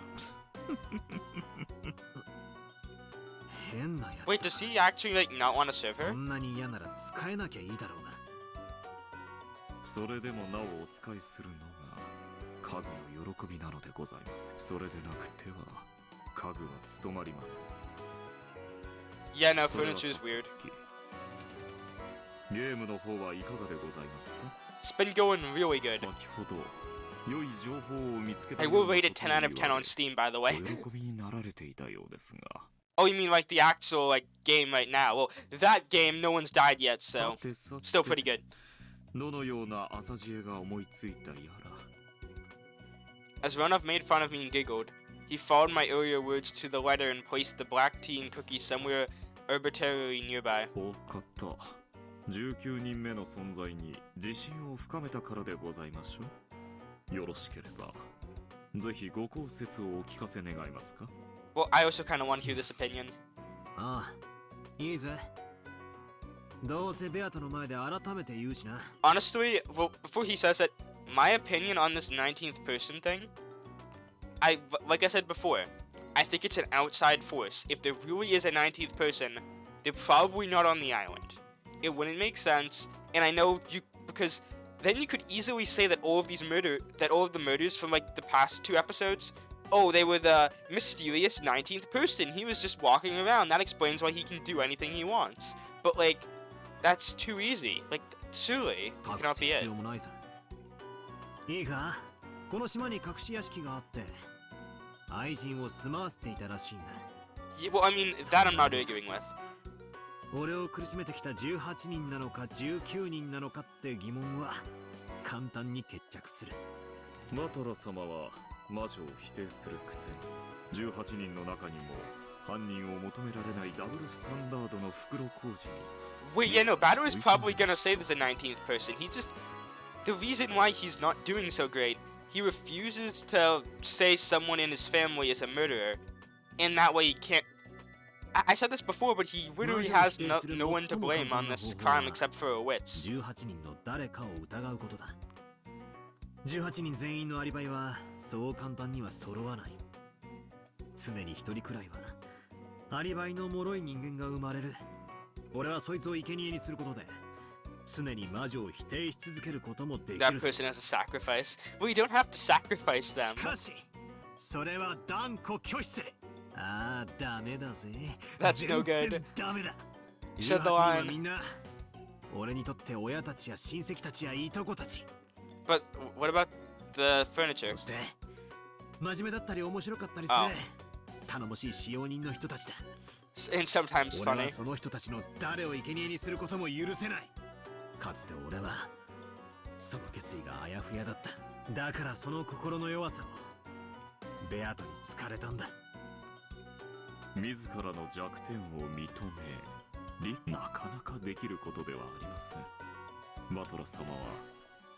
変なやつだ。 Wait, does he actually like not want to serve そ her? んなに嫌なら使えなきゃいいだろうが。それでもなおお使いするのが家具の喜びなのでございます。それでなくては家具は務まりません。 Yeah, no, それは furniture is weird. ゲームの方はいかがでございますか？ It's been going really good. 先ほど良い情報を見つけた I will rate it 10 out of 10 on Steam, by the お way. 喜びになられていたようですが。 Oh, you mean like the actual like game right now? Well, that game, no one's died yet, so さてさて still pretty good. どのような朝知恵が思いついたやら。 As Rudolf made fun of me and giggled, he followed my earlier words to the letter and placed the black tea and cookies somewhere arbitrarily nearby. おかった。19人目の存在に自信を深めたからでございましょう。よろしければ、ぜひご考説をお聞かせ願いますか？ Well, I also kind of want to hear this opinion. ああ、いいぜ。どうせベアトの前で改めて言うしな。 Honestly, well, before he says that, my opinion on this 19th person thing, like I said before, I think it's an outside force. If there really is a 19th person, they're probably not on the island. It wouldn't make sense, and I know because then you could easily say that all of the murders from like the past 2 episodes, oh, they were the mysterious 19th person. He was just walking around. That explains why he can do anything he wants. But like, that's too easy. Like, surely, it cannot be it. いいか、この島に隠し屋敷があって、愛人を住まわせていたらしいんだ。Yeah, well, I mean, that I'm not arguing with. 俺を苦しめてきた18人なのか19人なのかって疑問は簡単に決着する。マトラ様は魔女を否定するくせに、18人の中にも犯人を求められないダブルスタンダードの袋小路に。 Wait, yeah, no, Battle is probably gonna say there's a 19th person. The reason why he's not doing so great, he refuses to say someone in his family is a murderer, and that way he can't. I said this before, but he literally has no one to blame on this crime except for a witch. 18人の誰かを疑うことだ。18人全員のアリバイはそう簡単には揃わない。常に一人くらいはアリバイの脆い人間が生まれる。俺はそいつを生贄にすることで常に魔女を否定し続けることもできる。 That person has a sacrifice. Well, you don't have to sacrifice them. しかし、それは断固拒否する。ああ、ダメだぜ。 That's no good. 全然ダメだ。 You said the 18人は line. みんな俺にとって親たちや親戚たちやいとこたち。 But what about the furniture? そして真面目だったり面白かったりする、頼もしい使用人の人たちだ。 And sometimes 俺 funny. はその人たちの誰を生贄にすることも許せない。かつて俺はその決意があやふやだった。だからその心の弱さをベアトに疲れたんだ。自らの弱点を認め、なかなかできることではありません。マトラ様は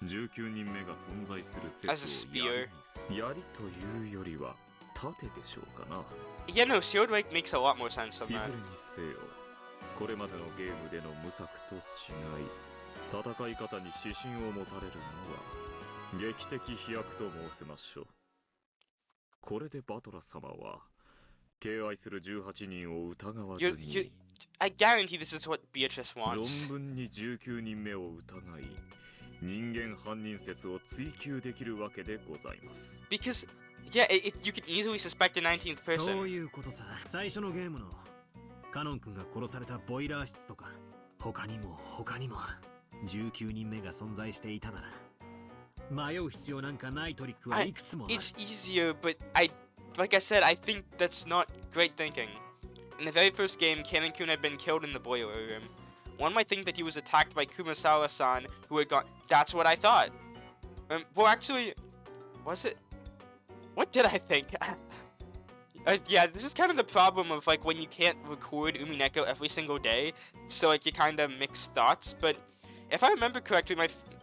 19人目が存在する説をやりというよりは盾でしょうかな。Yeah, no, Sealed Lake makes a lot more sense of い that. ずれにせよ、これまでのゲームでの無策と違い、戦い方に指針を持たれるのは劇的飛躍と申せましょう。これでバトラ様は敬愛する18人を疑わずに I guarantee this is what Beatrice 存 wants. 分に19人目を疑い、人間犯人説を追求できるわけでございます。 Because, yeah, you can easily suspect a 19th そう person. いうことさ。最初のゲームのカノン君が殺されたボイラー室とか他にも19人目が存在していたなら迷う必要なんかないトリックはいくつもある。 It's easier, but like I said, I think that's not great thinking. In the very first game, Kanon-kun had been killed in the boiler room. One might think that he was attacked by Kumasawa-san, who had gone. That's what I thought. Well, actually, was it? What did I think? Yeah, this is kind of the problem of like when you can't record Umineko every single day, so like you kind of mix thoughts. But if I remember correctly,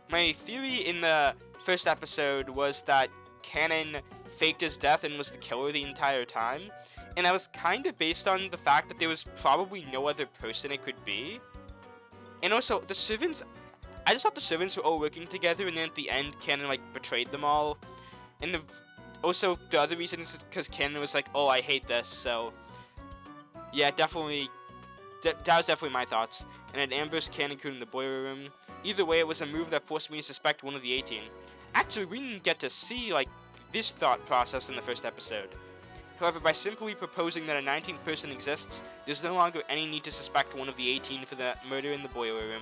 my theory in the first episode was that Kanon faked his death and was the killer the entire time, and that was kind of based on the fact that there was probably no other person it could be. And also, the servants, I just thought the servants were all working together, and then at the end, Kanon like betrayed them all. And also, the other reason is because Kanon was like, oh, I hate this, so yeah, definitely, that was definitely my thoughts. And it ambushed Kanon-kun in the boiler room. Either way, it was a move that forced me to suspect one of the 18. Actually, we didn't get to see like this thought process in the first episode. However, by simply proposing that a 19th person exists, there's no longer any need to suspect one of the 18 for the murder in the boiler room.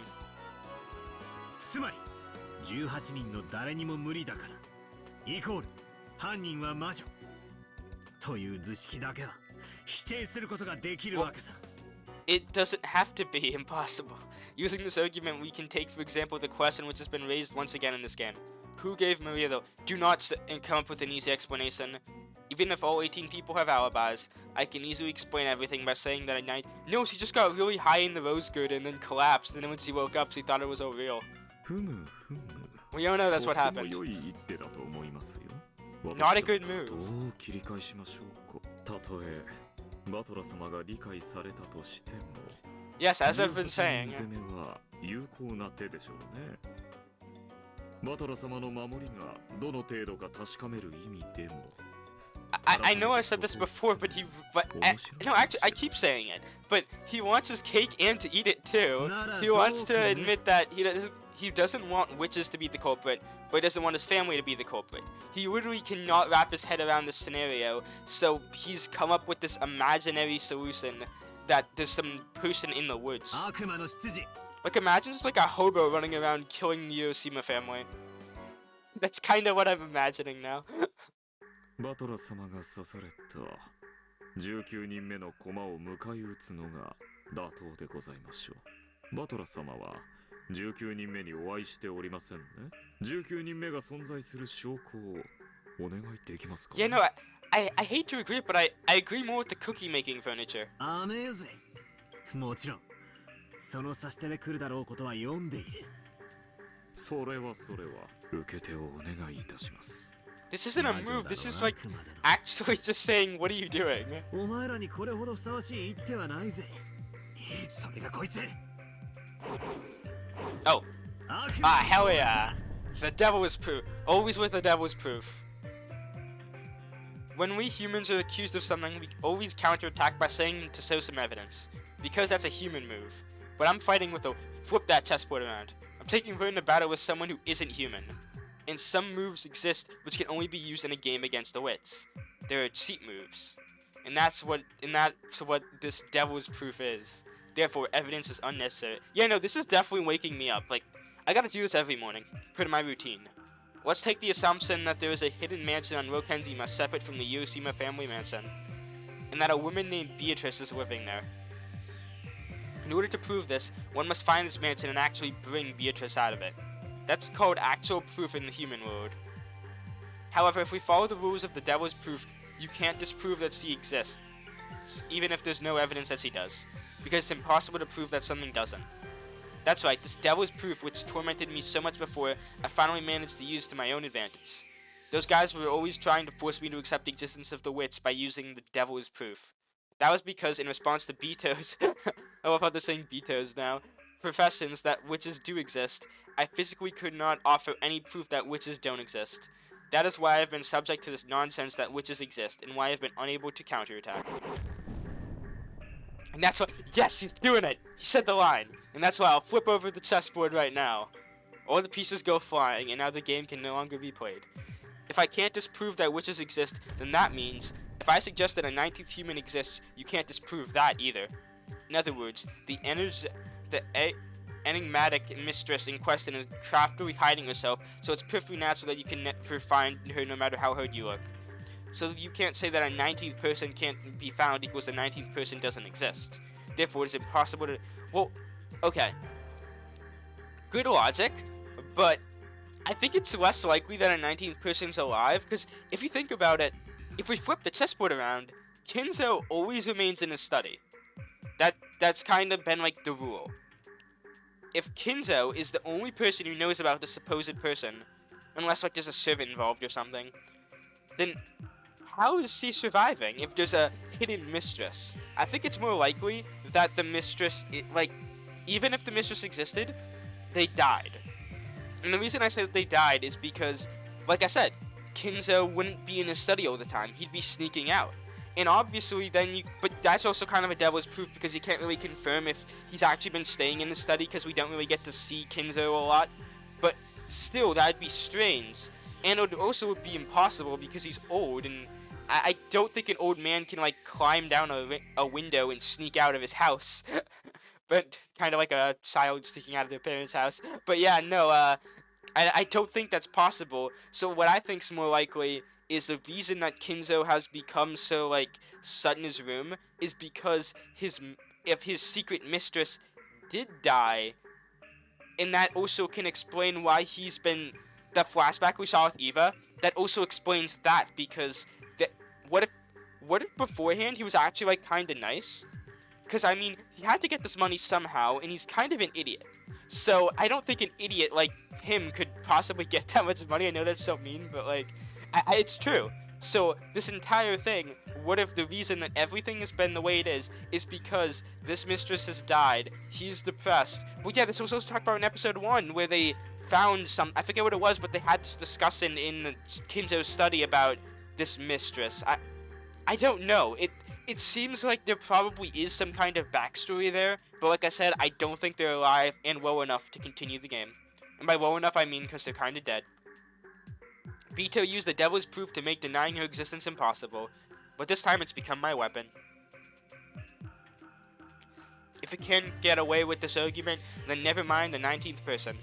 つまり18人の誰にも無理だからイコール犯人は魔女という図式だけは否定することができるわけさ。It doesn't have to be impossible. Using this argument, we can take, for example, the question which has been raised once again in this game. Who gave Maria the... Do not come up with an easy explanation. Even if all 18 people have alibis, I can easily explain everything by saying that at night... No, she just got really high in the rose garden and then collapsed, and then when she woke up, she thought it was all real. We all know that's what happened. Not a good move. たとえバトラ様が理解されたとしても Yes, as I've been saying. 攻めは有効な手でしょうね。バトラ様の守りがどの程度か確かめる意味でも I know I said this before, but no, actually, I keep saying it. But he wants his cake and to eat it too. He wants to admit that he doesn't want witches to be the culprit, but he doesn't want his family to be the culprit. He literally cannot wrap his head around this scenario, so he's come up with this imaginary solution that there's some person in the woods. Like, imagine just like a hobo running around killing the Ushiromiya family. That's kind of what I'm imagining now. バトラ様が刺された19人目の駒を迎え撃つのが妥当でございましょう。バトラ様は19人目にお会いしておりませんね。19人目が存在する証拠をお願いできますか？ Yeah, no, I hate to agree, but I agree more with the cookie making furniture. Amazing. もちろんその指し手で来るだろうことは読んでいる。それは受け手をお願いいたします。 This isn't a move, this is like actually just saying, what are you doing? お前らにこれほどふさわしい一手はないぜ。それがこいつ。Oh. Ah, hell yeah. The devil is proof. Always with the devil's proof. When we humans are accused of something, we always counterattack by saying to show some evidence. Because that's a human move. But I'm fighting with a flip that chessboard around. I'm taking part in a battle with someone who isn't human. And some moves exist which can only be used in a game against the wits. There are cheat moves. And that's what this devil's proof is. Therefore, evidence is unnecessary. Yeah, no, this is definitely waking me up. Like, I gotta do this every morning, part of my routine. Let's take the assumption that there is a hidden mansion on Rokenzima separate from the Ushiromiya family mansion, and that a woman named Beatrice is living there. In order to prove this, one must find this mansion and actually bring Beatrice out of it. That's called actual proof in the human world. However, if we follow the rules of the devil's proof, you can't disprove that she exists, even if there's no evidence that she does, because it's impossible to prove that something doesn't. That's right, this devil's proof which tormented me so much before, I finally managed to use to my own advantage. Those guys were always trying to force me to accept the existence of the wits by using the devil's proof. That was because in response to Beto's, I love how they're saying Beto's now, professions that witches do exist, I physically could not offer any proof that witches don't exist. That is why I've been subject to this nonsense that witches exist, and why I've been unable to counterattack. And that's why— yes, he's doing it! He said the line! And that's why I'll flip over the chessboard right now. All the pieces go flying, and now the game can no longer be played. If I can't disprove that witches exist, then that means, if I suggest that a 19th human exists, you can't disprove that either. In other words, the enigmatic mistress in question is craftily hiding herself, so it's perfectly natural that you can never find her no matter how hard you look. So you can't say that a 19th person can't be found equals the 19th person doesn't exist. Therefore, it's impossible to— well, okay. Good logic, but I think it's less likely that a 19th person's alive, because if you think about it, if we flip the chessboard around, Kinzo always remains in his study. That's kind of been like the rule. If Kinzo is the only person who knows about the supposed person, unless like there's a servant involved or something, then how is she surviving if there's a hidden mistress? I think it's more likely that the mistress, even if the mistress existed, they died. And the reason I say that they died is because, like I said, Kinzo wouldn't be in his study all the time. He'd be sneaking out. And obviously then but that's also kind of a devil's proof because you can't really confirm if he's actually been staying in the study because we don't really get to see Kinzo a lot. But still, that'd be strange. And it would also be impossible because he's old, and I don't think an old man can like climb down a window and sneak out of his house. but kind of like a child sneaking out of their parents' house. But yeah, no, I don't think that's possible. So what I think's more likely is the reason that Kinzo has become so like shut in his room is because if his secret mistress did die, and that also can explain why he's been the flashback we saw with Eva. That also explains that because what if beforehand he was actually like kind of nice? Because I mean he had to get this money somehow, and he's kind of an idiot. So I don't think an idiot like him could possibly get that much money. I know that's so mean, but like, it's true. So this entire thing, what if the reason that everything has been the way it is because this mistress has died, he's depressed. Well, yeah, this was also talked about in episode 1, where they found I forget what it was, but they had this discussion in Kinzo's study about this mistress. I don't know. It seems like there probably is some kind of backstory there, but like I said, I don't think they're alive and well enough to continue the game. And by well enough, I mean because they're kind of dead. Bito used the devil's proof to make denying her existence impossible, but this time it's become my weapon. If it can't get away with this argument, then never mind the 19th person.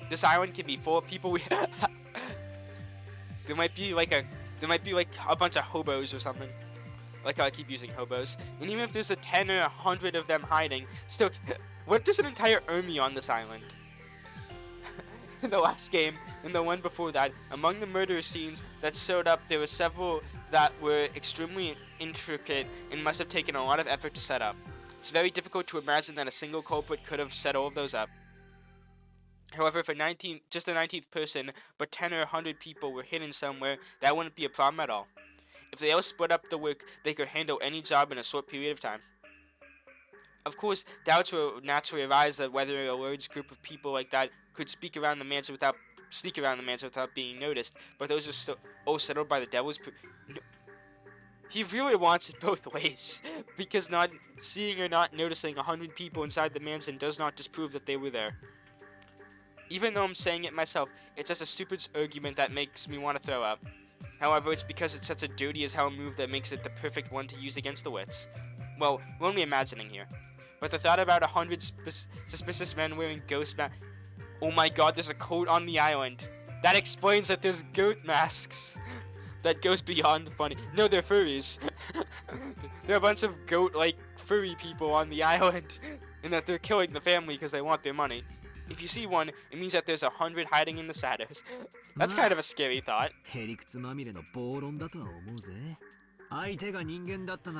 This island can be full of people there might be like a bunch of hobos or something. Like how I keep using hobos. And even if there's a 10 or 100 of them hiding, still, what if there's an entire army on this island? In the last game, and the one before that, among the murder scenes that showed up, there were several that were extremely intricate and must have taken a lot of effort to set up. It's very difficult to imagine that a single culprit could have set all of those up. However, if just a 19th person, but 10 or 100 people were hidden somewhere, that wouldn't be a problem at all. If they all split up the work, they could handle any job in a short period of time. Of course, doubts will naturally arise that whether a large group of people like that could sneak around the mansion without being noticed, but those are still all settled by the devil's no. He really wants it both ways, because not seeing or not noticing 100 people inside the mansion does not disprove that they were there. Even though I'm saying it myself, it's just a stupid argument that makes me want to throw up. However, it's because it's such a dirty as hell move that makes it the perfect one to use against the wits. Well, we're only imagining here. But the thought about 100 suspicious men wearing ghost masks. Oh my god, there's a cult on the island. That explains that there's goat masks. That goes beyond funny. No, they're furries. There are a bunch of goat-like furry people on the island. And that they're killing the family because they want their money. If you see one, it means that there's 100 hiding in the shadows. That's kind of a scary thought.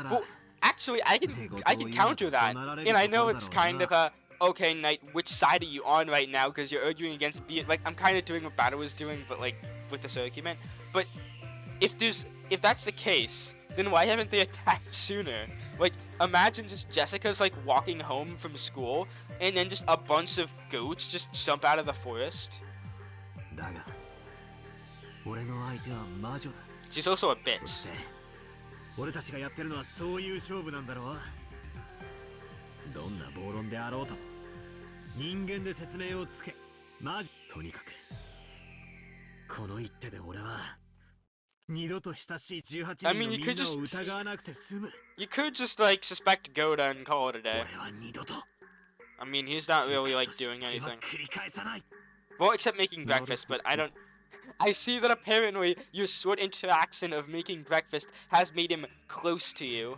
Well, actually, I can counter that. And I know it's kind of a, okay, Knight, which side are you on right now? Because you're arguing against like, I'm kind of doing what Battle was doing, but like, with this argument. But if that's the case, then why haven't they attacked sooner? Like, imagine just Jessica's like walking home from school, and then just a bunch of goats just jump out of the forest. She's also a bitch. I mean, you could just like suspect Goda and call it a day. I mean, he's not really like doing anything. Well, except making breakfast, but I see that apparently your short interaction of making breakfast has made him close to you.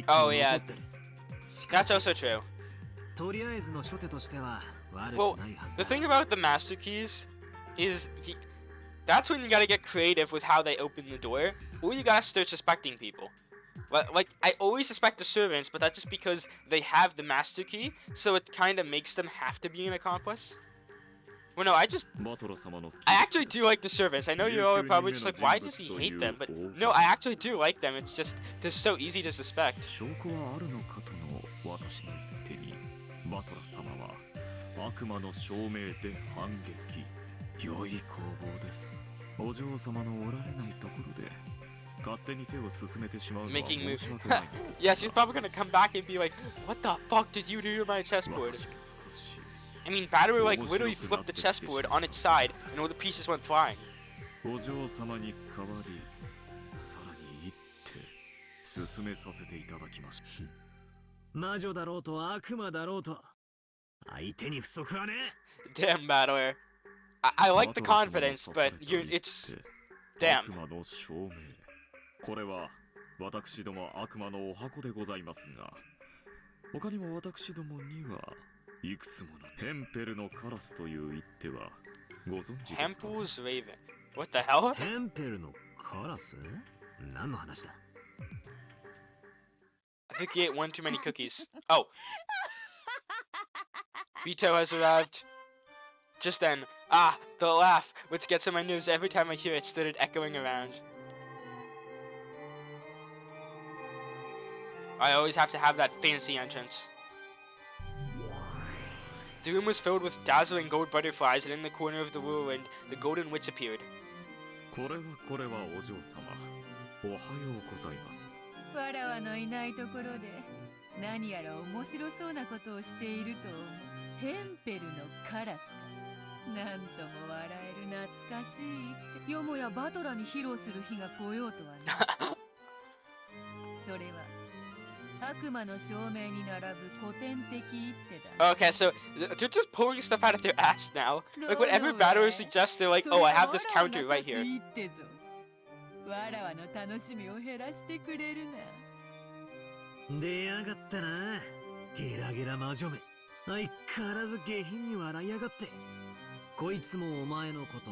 Oh yeah, that's also true. Well, the thing about the master keys is that's when you gotta get creative with how they open the door, or you gotta start suspecting people. Like, I always suspect the servants, but that's just because they have the master key, so it kind of makes them have to be an accomplice. Well, no, I actually do like the servants. I know you're all probably just like, why does he hate them? But no, I actually do like them. It's just, they're so easy to suspect. 悪魔の証明で反撃。良い攻防です。お嬢様のおられないところで勝手に手を進めてしまうのは Making 申し move. 訳ないのですが Yeah, she's probably gonna come back and be like, "What the fuck did you do to my chessboard?" 私も少し I mean, Battery like literally flipped the chessboard on its side, and all the pieces went flying. お嬢様に代わりさらに一手進めさせていただきました。魔女だろうと悪魔だろうと相手に不足はね。 Damn, Battler. I like the confidence, but it's damn. 悪魔の証明。これは私ども悪魔のお箱でございますが、他にも私どもにはいくつものヘンペルのカラスという一手はご存知ですか？ Hempel's Raven. What the hell? ヘンペルのカラス？何の話だ？ I think he ate one too many cookies. Oh. Vito has arrived. Just then, the laugh, which gets on my nerves every time I hear it, started echoing around. I always have to have that fancy entrance. The room was filled with dazzling gold butterflies, and in the corner of the whirlwind, the golden witch appeared. これはお嬢様。おはようございます。わらわのいないところで何やら面白そうなことをしていると思う。ヘンペルのカラスか。なんとも笑える懐かしいって。よもやバトラに披露する日が来ようとはな。それは悪魔の証明に並ぶ古典的一手だ。 Okay, so they're just pulling stuff out of their ass now. Like whatever Battery suggests, they're like, oh, I have this counter right here. わらわの楽しみを減らしてくれるな。出やがったな、ゲラゲラ魔女め。相変わらず下品に笑いやがって。こいつもお前のこと。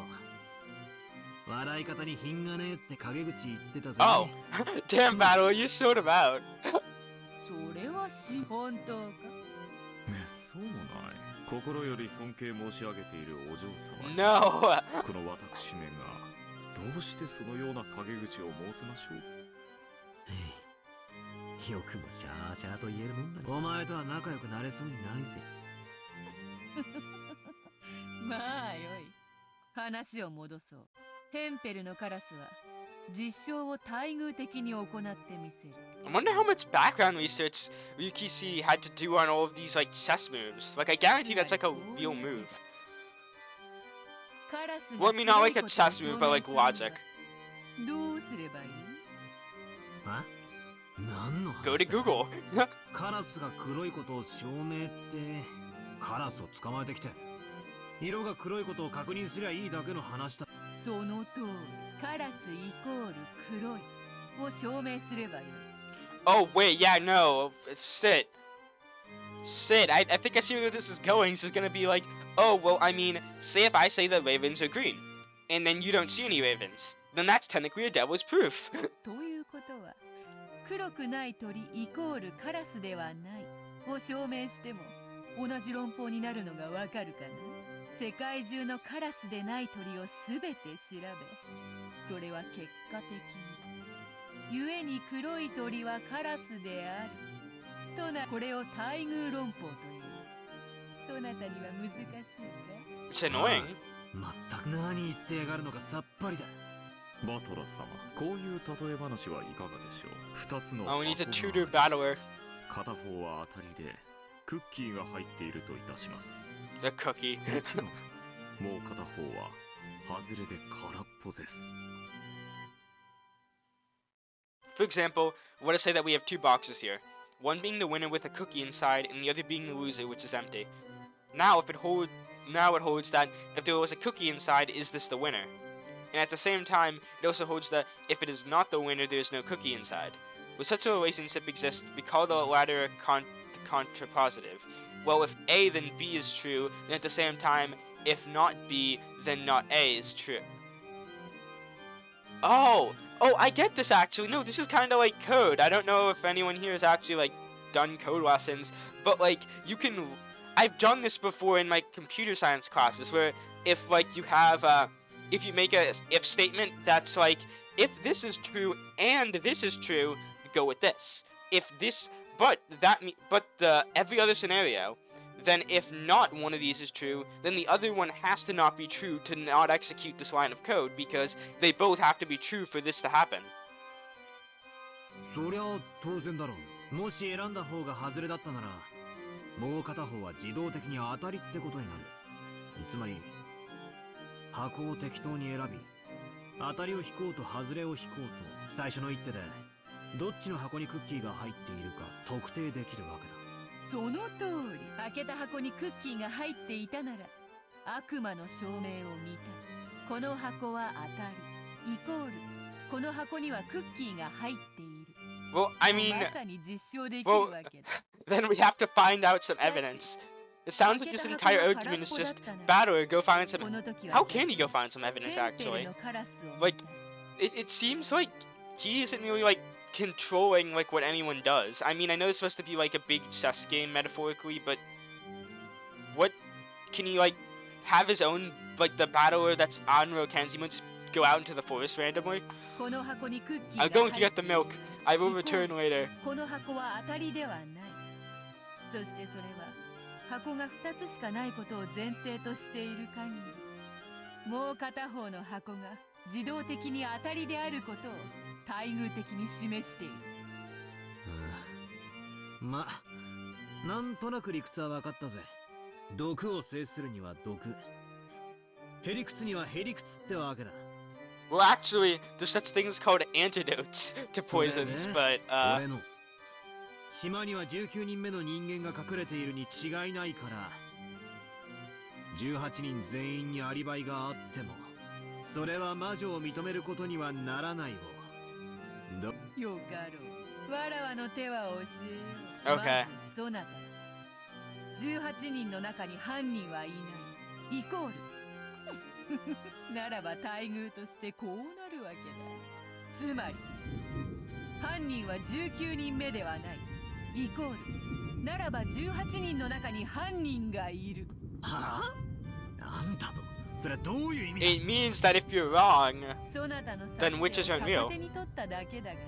笑い方に品がねえって陰口言ってたぜ。Oh, damn Battery, you showed him out. それは本当か？めっそうもない。心より尊敬申し上げているお嬢様。No. この私めがどうしてそのような陰口を申せましょう。よくもシャーシャーと言えるもんだね。お前とは仲良くなれそうにないぜ。まあよい。話を戻そう。ヘンペルのカラスは実証を待遇的に行ってみせる。I wonder how much background research Ryukisi had to do on all of these like chess moves. Like I guarantee that's like a real move. Well, I mean not like a chess move, but like logic. どうすればいい？あ？何の話だ？ Go to Google. カラスが黒いことを証明ってカラスを捕まえてきて色が黒いことを確認すりゃいいだけの話だ。その通り。カラスイコール黒いを証明すればいい。Oh wait, yeah, no, Sid. I think I see where this is going. This is gonna be like, oh well, I mean, say if I say the ravens are green, and then you don't see any ravens, then that's technically a devil's proof. ということは、黒くない鳥イコールカラスではないを証明しても同じ論法になるのがわかるかな。世界中のカラスでない鳥をすべて調べ、それは結果的に故に黒い鳥はカラスであるとな、これを待遇論法という。そなたには難しいか？ It's annoying. まったく何言ってやがるのかさっぱりだ。バトラ様、こういう例え話はいかがでしょう。二つの Oh, we need to 箱 tutor が battler. 片方は当たりでクッキーが入っているといたします。 The cookie. もちろん、もう片方は外れで空っぽです。For example, let us say that we have two boxes here. One being the winner with a cookie inside, and the other being the loser, which is empty. Now it holds that if there was a cookie inside, is this the winner? And at the same time, it also holds that if it is not the winner, there is no cookie inside. With such a relationship exists, we call the latter contrapositive. Well, if A, then B is true, then at the same time, if not B, then not A is true. Oh, I get this actually. No, this is kind of like code. I don't know if anyone here has actually like done code lessons, but like I've done this before in my computer science classes where if like you have if you make a if statement that's like if this is true and this is true, go with this. If this but the every other scenario, then if not one of these is true, then the other one has to not be true to not execute this line of code, because they both have to be true for this to happen. そりゃ当然だろう。もし選んだ方が外れだったなら、もう片方は自動的に当たりってことになる。つまり箱を適当に選び、当たりを引こうと外れを引こうと、最初の一手でどっちの箱にクッキーが入っているか特定できるわけだ。その通り。開けた箱にクッキーが入っていたなら悪魔の証明を満たす。この箱は当たりイコールこの箱にはクッキーが入っている。 Well, I mean, まさに実証できるわけだ。 then we have to find out some evidence. It sounds like this entire argument is just Battler, go find some. How can he go find some evidence actually? Like, it seems like he isn't really like controlling like what anyone does. I mean, I know it's supposed to be like a big chess game metaphorically, but what can he like have his own like the battler that's on Rokanzimo just go out into the forest randomly? I'm going to get the milk. I will return later. この箱は当たりではない。そしてそれは箱が2つしかないことを前提としている限り、もう片方の箱が自動的に当たりであることを待遇的に示している。まあ、なんとなく理屈は分かったぜ。毒を制するには毒、へりくつにはへりくつってわけだ。Well, actually, there's such things called antidotes to poisons, but 俺の島には19人目の人間が隠れているに違いないから、18人全員にアリバイがあっても、それは魔女を認めることにはならないを。よかろう。わらわの手は教えよう。 Okay. まずそなた。18人の中に犯人はいない。イコール。ならば待遇としてこうなるわけだ。つまり犯人は19人目ではない。イコールならば18人の中に犯人がいる。はあ？なんだと？それはどういう意味だ？ it means that if you're wrong, そなたの then witches aren't real. 逆手に取っただけだがな。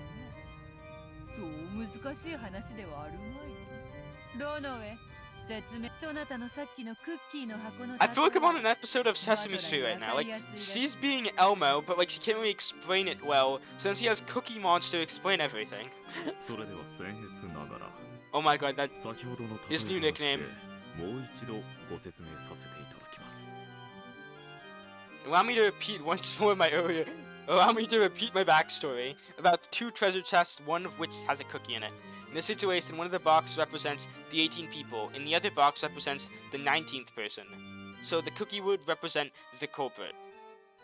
そう難しい話ではあるまい。ロノウェ。 I feel like I'm on an episode of Sesame Street right now. Like, she's being Elmo, but like she can't really explain it well, so then she has Cookie Monster to explain everything. Oh my god, that's his new nickname. Allow me to repeat once more my earlier. Allow me to repeat my backstory about 2 treasure chests, one of which has a cookie in it. In this situation, one of the boxes represents the 18 people, and the other box represents the 19th person. So the cookie would represent the culprit.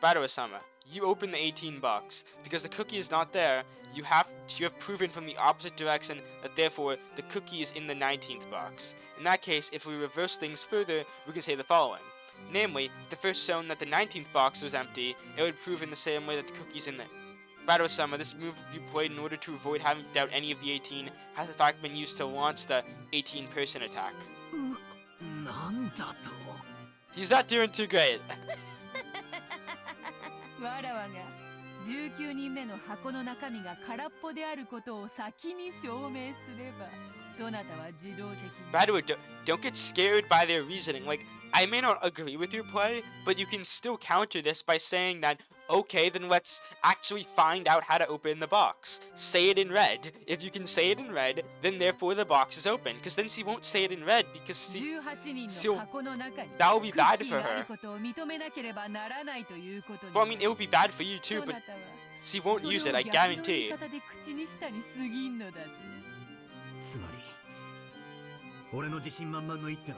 Battler-sama, you open the 18 box. Because the cookie is not there, you have proven from the opposite direction that therefore the cookie is in the 19th box. In that case, if we reverse things further, we can say the following. Namely, if the first shown that the 19th box was empty, it would prove in the same way that the cookie's in there. Battler-sama, this move you played in order to avoid having to doubt any of the 18 has in fact been used to launch the 18-person attack. He's not doing too great. わらわが19人目の箱の中身が空っぽであることを先に証明すれば、そなたは自動的に。Battler, don't get scared by their reasoning. Like, I may not agree with your play, but you can still counter this by saying that, okay, then let's actually find out how to open the box. Say it in red. If you can say it in red, then therefore the box is open. Because then she won't say it in red because that will be bad for her. Well, I mean, it will be bad for you too, but she won't use it, I guarantee. つまり俺の自信満々の一手は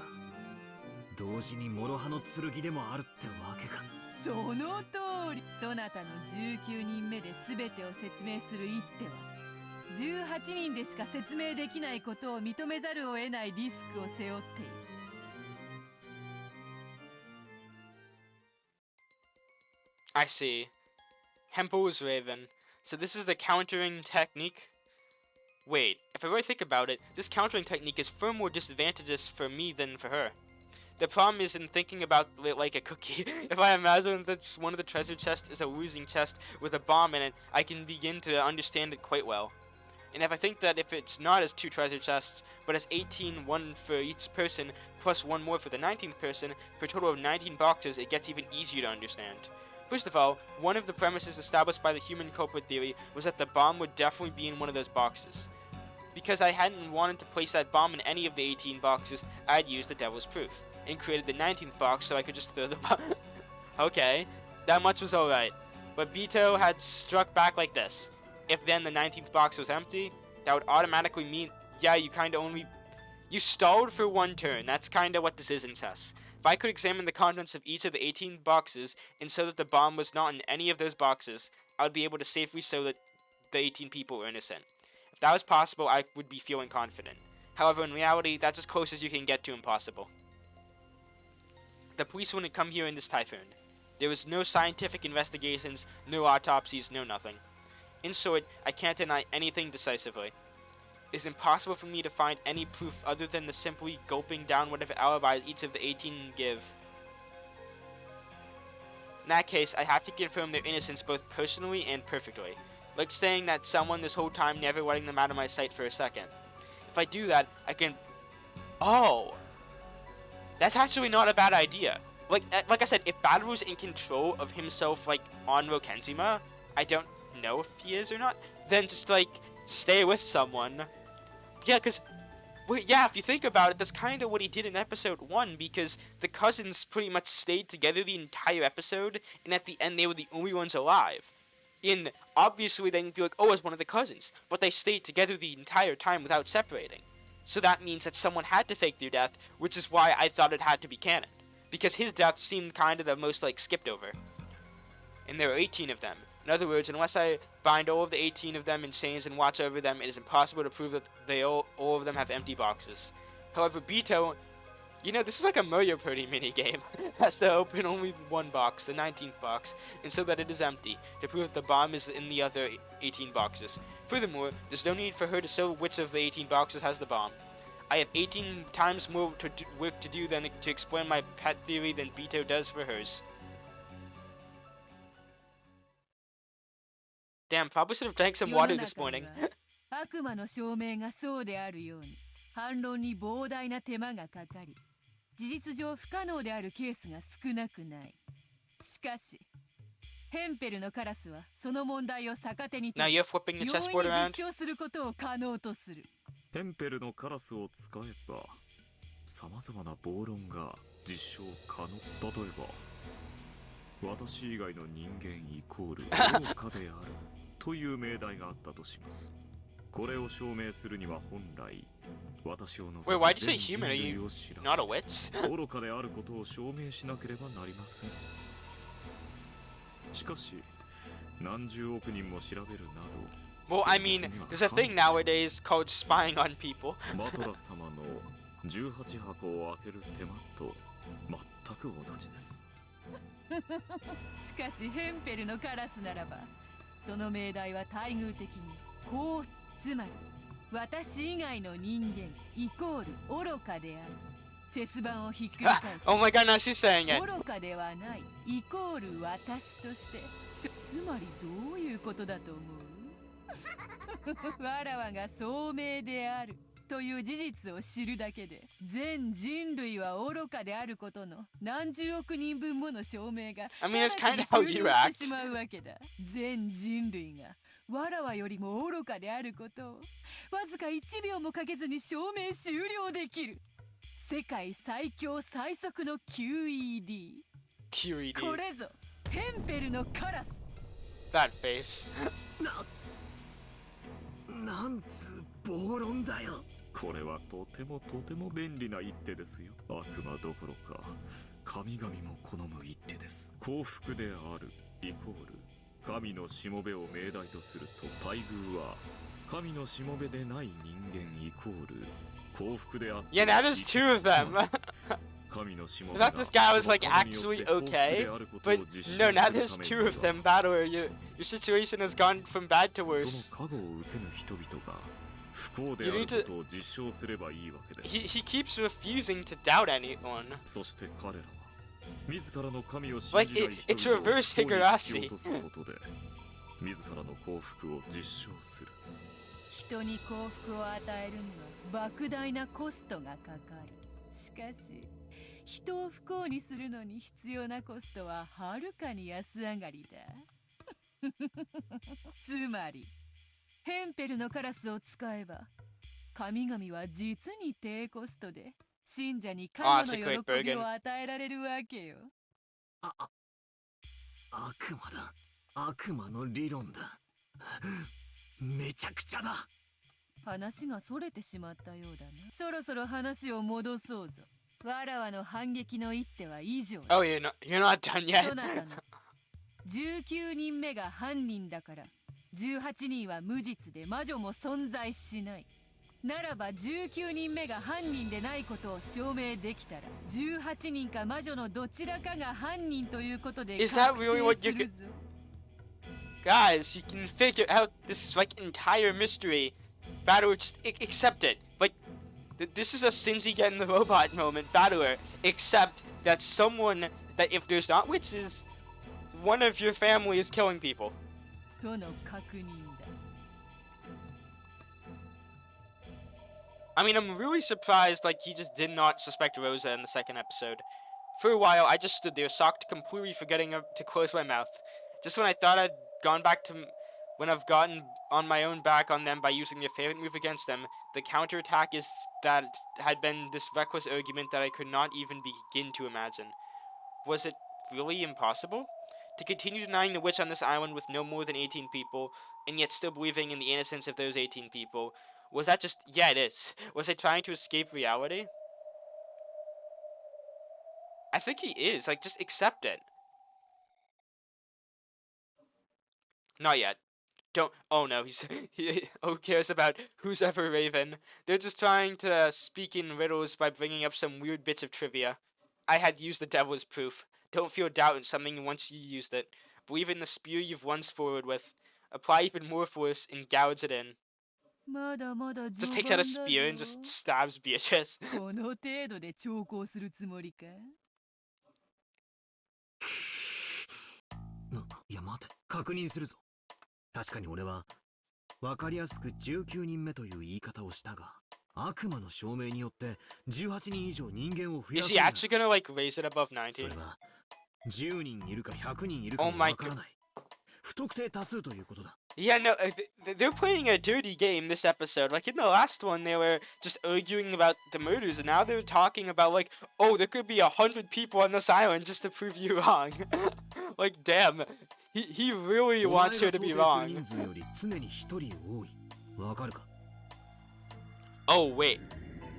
同時に諸刃の剣でもあるってわけか。その通り。そなたの19人目で全てを説明する一手は18人でしか説明できないことを認めざるを得ないリスクを背負っている。I see. HEMPEL'S Raven. So this is the countering technique? Wait, if I really think about it, this countering technique is far more disadvantageous for me than for her. The problem is in thinking about it like a cookie. If I imagine that one of the treasure chests is a losing chest with a bomb in it, I can begin to understand it quite well. And if I think that if it's not as 2 treasure chests, but as 18, 1 for each person, plus 1 more for the 19th person, for a total of 19 boxes, it gets even easier to understand. First of all, one of the premises established by the human culprit theory was that the bomb would definitely be in one of those boxes. Because I hadn't wanted to place that bomb in any of the 18 boxes, I'd used the Devil's Proof, and created the 19th box so I could just throw the bomb. Okay, that much was alright. But Beto had struck back like this. If then the 19th box was empty, that would automatically mean, yeah, you stalled for 1 turn. That's kinda what this is in chess. If I could examine the contents of each of the 18 boxes and show that the bomb was not in any of those boxes, I would be able to safely show that the 18 people were innocent. If that was possible, I would be feeling confident. However, in reality, that's as close as you can get to impossible. The police wouldn't come here in this typhoon. There was no scientific investigations, no autopsies, no nothing. In short, I can't deny anything decisively. It is impossible for me to find any proof other than the simply gulping down whatever alibis each of the 18 give. In that case, I have to confirm their innocence both personally and perfectly. Like saying that someone this whole time never letting them out of my sight for a second. If I do that, I can... Oh! That's actually not a bad idea. Like I said, if Battle was in control of himself, like, on Rokenzima, I don't know if he is or not, then just, like, stay with someone. Yeah, because, well, yeah, if you think about it, that's kind of what he did in episode 1, because the cousins pretty much stayed together the entire episode, and at the end they were the only ones alive. And obviously they didn't be like, oh, it's one of the cousins, but they stayed together the entire time without separating. So that means that someone had to fake their death, which is why I thought it had to be canon. Because his death seemed kind of the most, like, skipped over. And there were 18 of them. In other words, unless I bind all of the 18 of them in chains and watch over them, it is impossible to prove that all of them have empty boxes. However, Beto, you know, this is like a Mario Party minigame. Has to open only 1 box, the 19th box, and so that it is empty, to prove that the bomb is in the other 18 boxes. Furthermore, there's no need for her to show which of the 18 boxes has the bomb. I have 18 times more work to do than to explain my pet theory than Beto does for hers. Damn, probably should have drank some water this morning. 悪魔の証明がそうであるように反論に膨大な手間がかかり事実上不可能であるケースが少なくない。しかしヘンペルのカラスはその問題を逆手に取り容易に実証することを可能とする。ヘンペルのカラスを使えば様々な暴論が実証可能。例えば私以外の人間イコール愚かであるという命題があったとします。これを証明するには本来私を除く全人類を知らない愚かであることを証明しなければなりません。しかし何十億人も調べるなど Well, I mean, there's a thing nowadays called spying on people. バトラ様の18箱を開ける手間と全く同じです。しかしヘンペルのカラスならばその命題は待遇的にこうつまり私以外の人間イコール愚かであるチェス盤をひっくり返し Oh my god, now she's saying it. 愚かではないイコール私としてつまりどういうことだと思うわらわが聡明であるという事実を知るだけで全人類は愚かであることの何十億人分もの証明が I mean, it's kind of how you act. してしまうわけだ。全人類がわらわよりも愚かであることをわずか1秒もかけずに証明終了できる世界最強最速の QED これぞヘンペルのカラス That face なんつ暴論だよ。これはとても便利な一手ですよ。悪魔どころか神々も好む一手です。幸福であるイコール神のしもべを命題とすると待遇は神のしもべでない人間イコール幸福であって Yeah, now there's 2 of them. I thought this guy was like actually okay, but no, now there's 2 of them battle where your situation has gone from bad to worse. You need to... He keeps refusing to doubt anyone. Like, it's reverse Higurashi. 人に幸福を与えるには莫大なコストがかかる。しかし人を不幸にするのに必要なコストははるかに安上がりだ。つまりヘンペルのカラスを使えば神々は実に低コストで信者に神の喜びを与えられるわけよ。悪魔だ。悪魔の理論だ。めちゃくちゃだ。話がそれてしまったようだな。そろそろ話を戻そうぞ。わらわの反撃の一手は以上だ。Oh, you're not done yet. そなたの19人目が犯人だから18人は無実で魔女も存在しない。ならば19人目が犯人でないことを証明できたら18人か魔女のどちらかが犯人ということで Is that 確 really 定 what す you る could... ぞ。Guys, you can figure out this like entire mystery. Battler, just accept it. Like, this is a Shinji getting the robot moment. Battler, accept that someone, that if there's not witches, one of your family is killing people. との確認だ。I mean, I'm really surprised, like, he just did not suspect Rosa in the second episode. For a while, I just stood there, shocked, completely forgetting to close my mouth. Just when I thought I'd gone back to... When I've gotten on my own back on them by using their favorite move against them, the counterattack is that had been this reckless argument that I could not even begin to imagine. Was it really impossible? To continue denying the witch on this island with no more than 18 people, and yet still believing in the innocence of those 18 people... Was that just... Yeah, it is. Was I trying to escape reality? I think he is. Like, just accept it. Not yet. Don't... Oh, no. Who cares about who's ever Raven? They're just trying to speak in riddles by bringing up some weird bits of trivia. I had used the devil as proof. Don't feel doubt in something once you used it. Believe in the spear you've once forward with. Apply even more force and gouge it in. Just takes out a spear and just stabs Beatrice. この程度で長考するつもりか。いや待て、確認するぞ。確かに俺は分かりやすく19人目という言い方をしたが、悪魔の証明によって18人以上人間を増やす。Is he actually gonna like raise it above 90? それは10人いるか100人いるかもわからない。不特定多数ということだ。Yeah, no, they're playing a dirty game this episode. Like, in the last one, they were just arguing about the murders, and now they're talking about, like, oh, there could be 100 people on this island just to prove you wrong. Like, damn. He really wants her to be wrong. Oh, wait.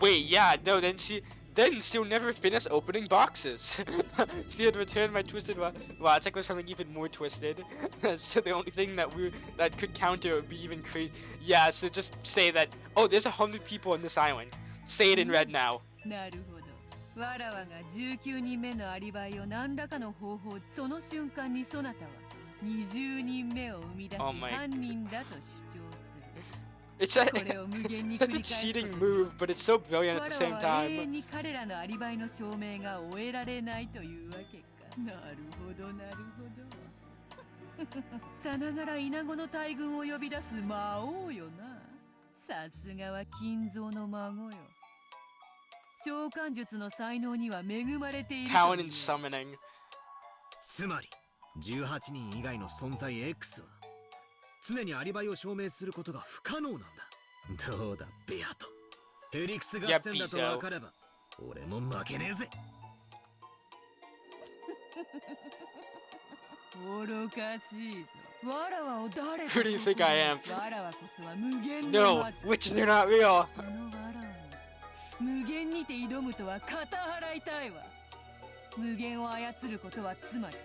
Wait, yeah, no, then she'll never finish opening boxes. She had returned my twisted logic with something even more twisted. So the only thing that could counter would be even crazy. Yeah, so just say that, oh, there's 100 people on this island. Say it in red now. なるほど。わらわが19人目のアリバイを何らかの方法、その瞬間にそなたは20人目を生み出す犯人だと主張する。It's such a cheating move, but it's so brilliant at the same time. 永遠に彼らのアリバイの証明が終えられないというわけか。なるほど、なるほど。さながらイナゴの大群を呼び出す魔王よな。さすがは金蔵の孫よ。召喚術の才能には恵まれている。Talent in summoning. つまり18人以外の存在 X は常にアリバイを証明することが不可能なんだ。どうだベアト。ヘリクス合戦だと分かれば俺も負けねえぜ。愚かしいぞ。わらわを誰と Who do you think I am? わらわこそは無限の No, 魔女。 witches are not real. そのわらわに無限にて挑むとは肩払いたいわ。無限を操ることはつまり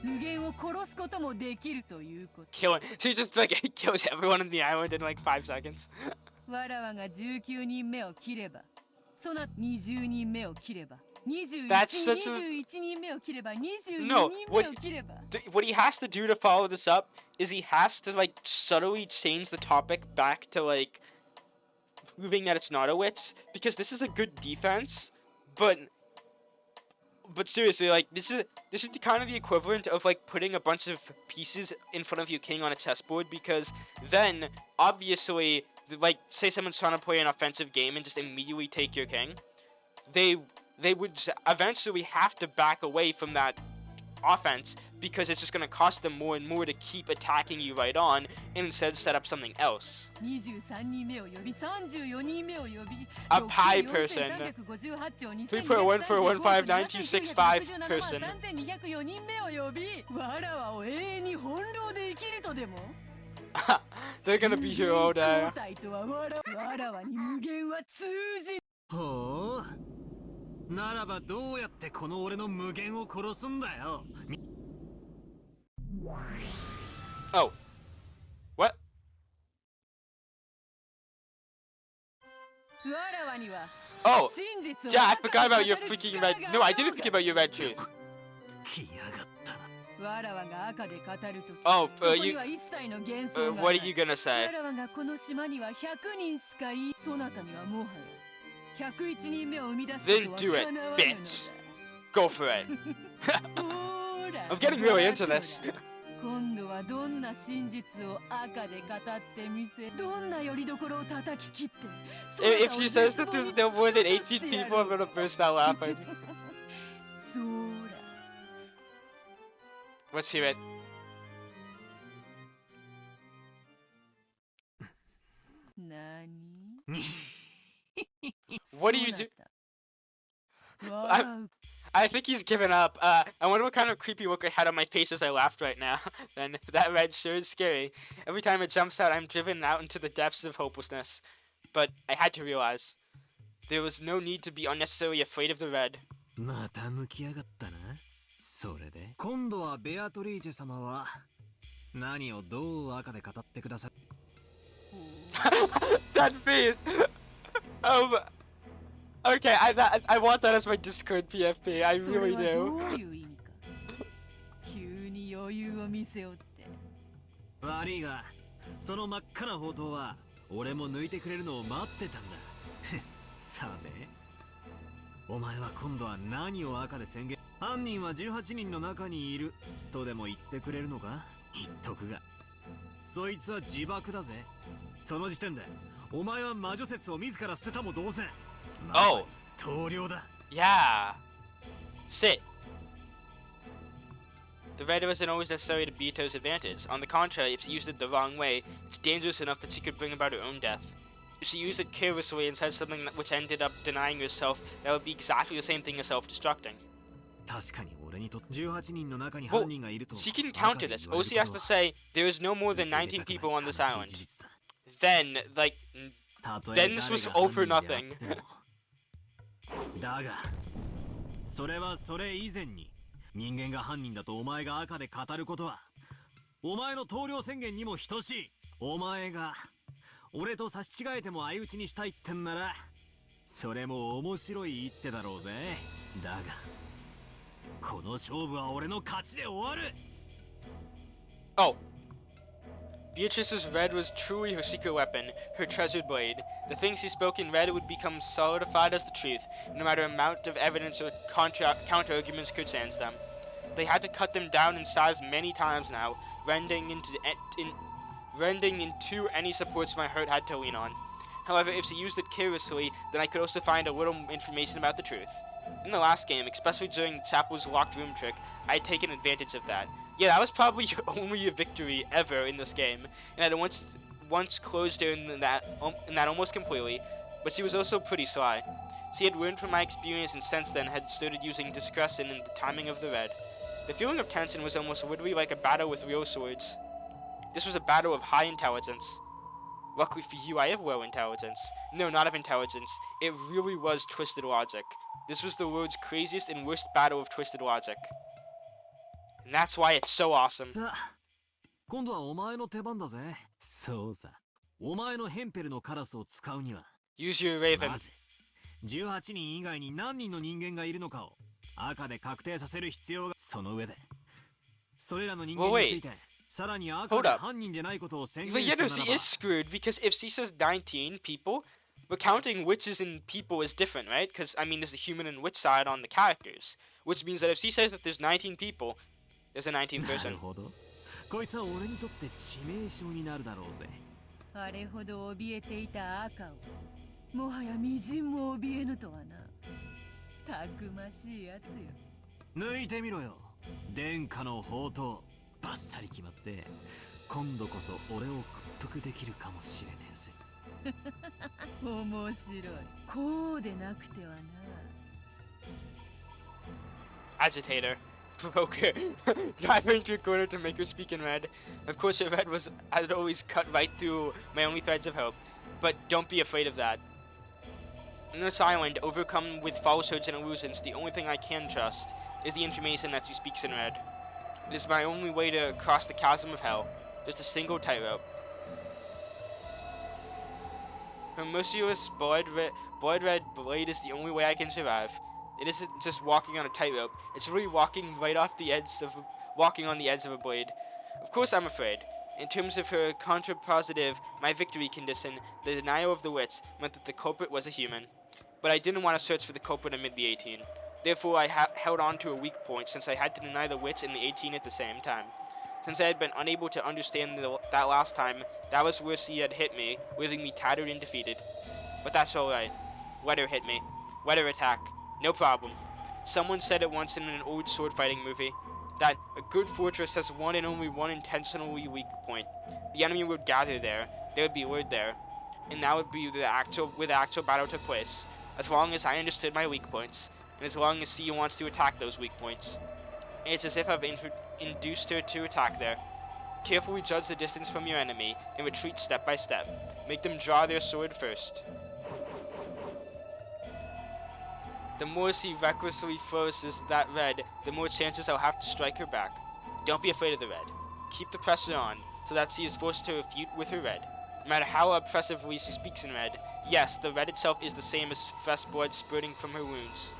無限を殺すこともできるということ。Killing. She just like kills everyone on the island in like 5 seconds. わらわが19人目を切れば、その20人目を切れば、21人目を切れば、22人目を切れば。What he has to do to follow this up is he has to like subtly change the topic back to like proving that it's not a witch, because this is a good defense, but seriously, like this is kind of the equivalent of like putting a bunch of pieces in front of your king on a chessboard, because then obviously like, say someone's trying to play an offensive game and just immediately take your king, they would eventually have to back away from that offense because it's just going to cost them more and more to keep attacking you right on and instead set up something else. A pi person. 3.1415925 person. They're gonna be here all day. ほうならばどうやってこの俺の無限を殺すんだよ。 Oh. What? Oh. Yeah, I forgot about your freaking red. No, I didn't forget about your red truth. Oh, what are you gonna say? Then do it, bitch. Go for it. I'm getting really into this. If she says that there's no more than 18 people, I'm gonna burst out laughing. Let's hear it. What do you do? I think he's given up. I wonder what kind of creepy look I had on my face as I laughed right now. Then that red sure is scary. Every time it jumps out, I'm driven out into the depths of hopelessness. But I had to realize there was no need to be unnecessarily afraid of the red. また抜きやがったな。それで今度はベアトリーチェ様は何をどう赤で語ってください。That face. Okay, I want that as my Discord PFP. I really do. 悪いが、その真っ赤な砲塔は俺も抜いてくれるのを待ってたんだ。さて、お前は今度は何を赤で宣言？犯人は18人の中にいるとでも言ってくれるのか？言っとくが、そいつは自爆だぜ。その時点でお前は魔女説を自ら捨てたも同然。Oh. 投了だ。Yeah. Sit. The red wasn't always necessary to Beato's advantage. On the contrary, if she used it the wrong way, it's dangerous enough that she could bring about her own death. If she used it carelessly and said something which ended up denying herself, that would be exactly the same thing as self-destructing. Well, she can counter this. All she has to say, there is no more than 19 people on this island. Then, like, then this was all for nothing. だが、それはそれ以前に人間が犯人だとお前が赤で語ることはお前の投了宣言にも等しい。お前が俺と差し違えても相打ちにしたいってんならそれも面白い一手だろうぜ。だがこの勝負は俺の勝ちで終わる。 Oh. Beatrice's red was truly her secret weapon, her treasured blade. The things she spoke in red would become solidified as the truth, no matter amount of evidence or counter-arguments could stand them. They had to cut them down in size many times now, rending into any supports my heart had to lean on. However, if she used it carelessly, then I could also find a little information about the truth. In the last game, especially during Chapel's locked room trick, I had taken advantage of that. Yeah, that was probably only a victory ever in this game, and I once closed her in that almost completely, but she was also pretty sly. She had learned from my experience and since then had started using discretion in the timing of the red. The feeling of tension was almost literally like a battle with real swords. This was a battle of high intelligence. Luckily for you, I have low intelligence. No, not of intelligence. It really was twisted logic. This was the world's craziest and worst battle of twisted logic. And that's why it's so awesome. さあ、今度はお前の出番だぜ。そうさ。お前のヘンペルのカラスを使うには、 Use your raven. まず18人以外に何人の人間がいるのかを赤で確定させる必要が。その上で、それらの人間について、さらに赤で犯人でないことを宣言したならば。But yeah, no, she is screwed because if she says 19 people, but counting witches and people is different, right? Because I mean, there's the human and witch side on the characters, which means that if she says that there's 19 people, there's a 19th person. なるほど。こいつは俺にとって致命傷になるだろうぜ。あれほど怯えていた赤をもはやみじんも怯えぬとはな。たくましいやつよ。抜いてみろよ、殿下の宝刀。バッサリ決まって今度こそ俺を屈服できるかもしれねえぜ。面白い。こうでなくてはな。Agitator. Provoker. Drive her into a corner to make her speak in red. Of course, her red was, as always, cut right through my only threads of hope. But don't be afraid of that. In this island, overcome with falsehoods and illusions, the only thing I can trust is the information that she speaks in red. It is my only way to cross the chasm of hell. Just a single tightrope. Her merciless blood red blade is the only way I can survive. It isn't just walking on a tightrope. It's really walking right off the edge of walking on the edge of a blade. Of course, I'm afraid. In terms of her contrapositive, my victory condition, the denial of the wits meant that the culprit was a human. But I didn't want to search for the culprit amid the 18. Therefore, I held on to a weak point since I had to deny the wits and the 18 at the same time. Since I had been unable to understand that last time, that was where she had hit me, leaving me tattered and defeated. But that's alright. Let her hit me. Let her attack. No problem. Someone said it once in an old sword fighting movie, that a good fortress has one and only one intentionally weak point. The enemy would gather there, they would be lured there, and that would be where the actual battle took place, as long as I understood my weak points, and as long as she wants to attack those weak points. It's as if I've induced her to attack there. Carefully judge the distance from your enemy, and retreat step by step. Make them draw their sword first. The more she recklessly flourishes that red, the more chances I'll have to strike her back. Don't be afraid of the red. Keep the pressure on, so that she is forced to refute with her red. No matter how oppressively she speaks in red, yes, the red itself is the same as fresh blood spurting from her wounds.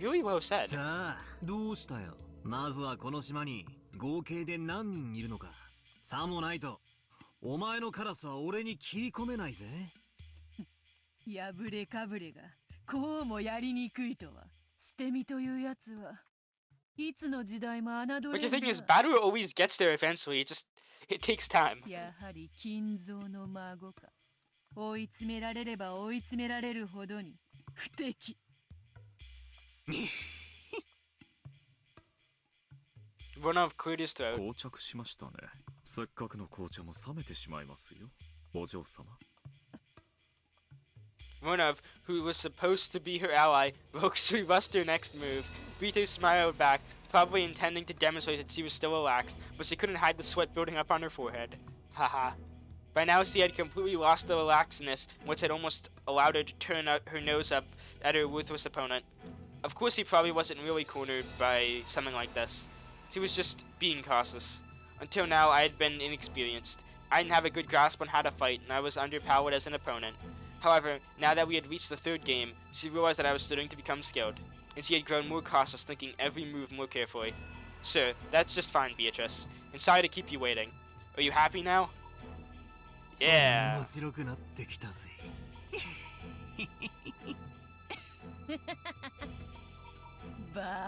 Really well said. さあ、どうしたよ。まずはこの島に合計で何人いるのか。さもないと、お前のカラスは俺に切り込めないぜ。破れかぶれがこうもやりにくいとは。捨て身というやつはいつの時代も侮れんな。But the thing is, battle always gets there eventually. It takes time. やはり金蔵の孫か。追い詰められれば追い詰められるほどに不敵。Rudolf cleared his throat. 膠着しましたね。せっかくの紅茶も冷めてしまいますよ、お嬢様。Rudolf, who was supposed to be her ally, brusquely rushed her next move. Beatrice smiled back, probably intending to demonstrate that she was still relaxed, but she couldn't hide the sweat building up on her forehead. Haha. By now she had completely lost the relaxedness, which had almost allowed her to turn her nose up at her ruthless opponent. Of course he probably wasn't really cornered by something like this. She was just being cautious. Until now I had been inexperienced. I didn't have a good grasp on how to fight, and I was underpowered as an opponent. However, now that we had reached the third game, she realized that I was starting to become skilled, and she had grown more cautious, thinking every move more carefully. Sure, that's just fine, Beatrice, and sorry to keep you waiting. Are you happy now? Yeah. 面白くなってきたぜ。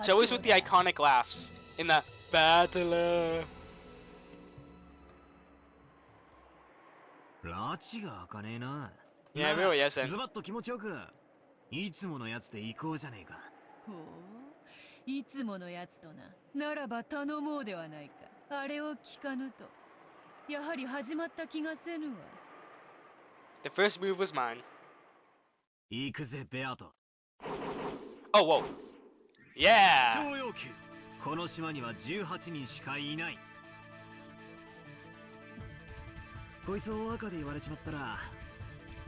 It's always with the iconic laughs in the battle. 拉致が開かねえな。Yeah, it really isn't. ズバッと気持ちよく。いつものやつで行こうじゃねえか。ほう、いつものやつとな。ならば頼もうではないか。あれを聞かぬと。やはり始まった気がせぬわ。The first move was mine. 行くぜ、ベアト。Oh, whoa. Yeah. 小要求。この島には18人しかいない。こいつを赤で言われちまったら、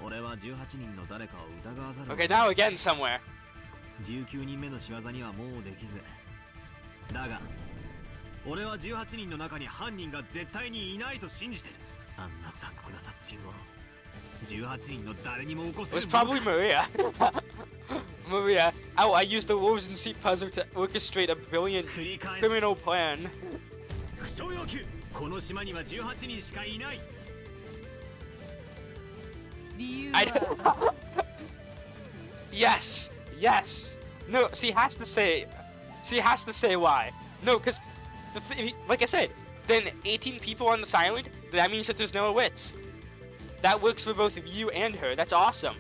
俺は18人の誰かを疑わざる。Okay, now again somewhere. 19人目の仕業にはもうできず。だが、俺は18人の中に犯人が絶対にいないと信じてる。あんな残酷な殺人を18人の誰にも起こせる。It was probably Maria. Maria. Oh, I used the wolves and sheep puzzle to orchestrate a brilliant criminal plan. 小要求。この島には18人しかいない。I don't. Yes, yes. No, she has to say why. No, because like I said, then 18 people on this island, that means that there's no wits. That works for both of you and her. That's awesome.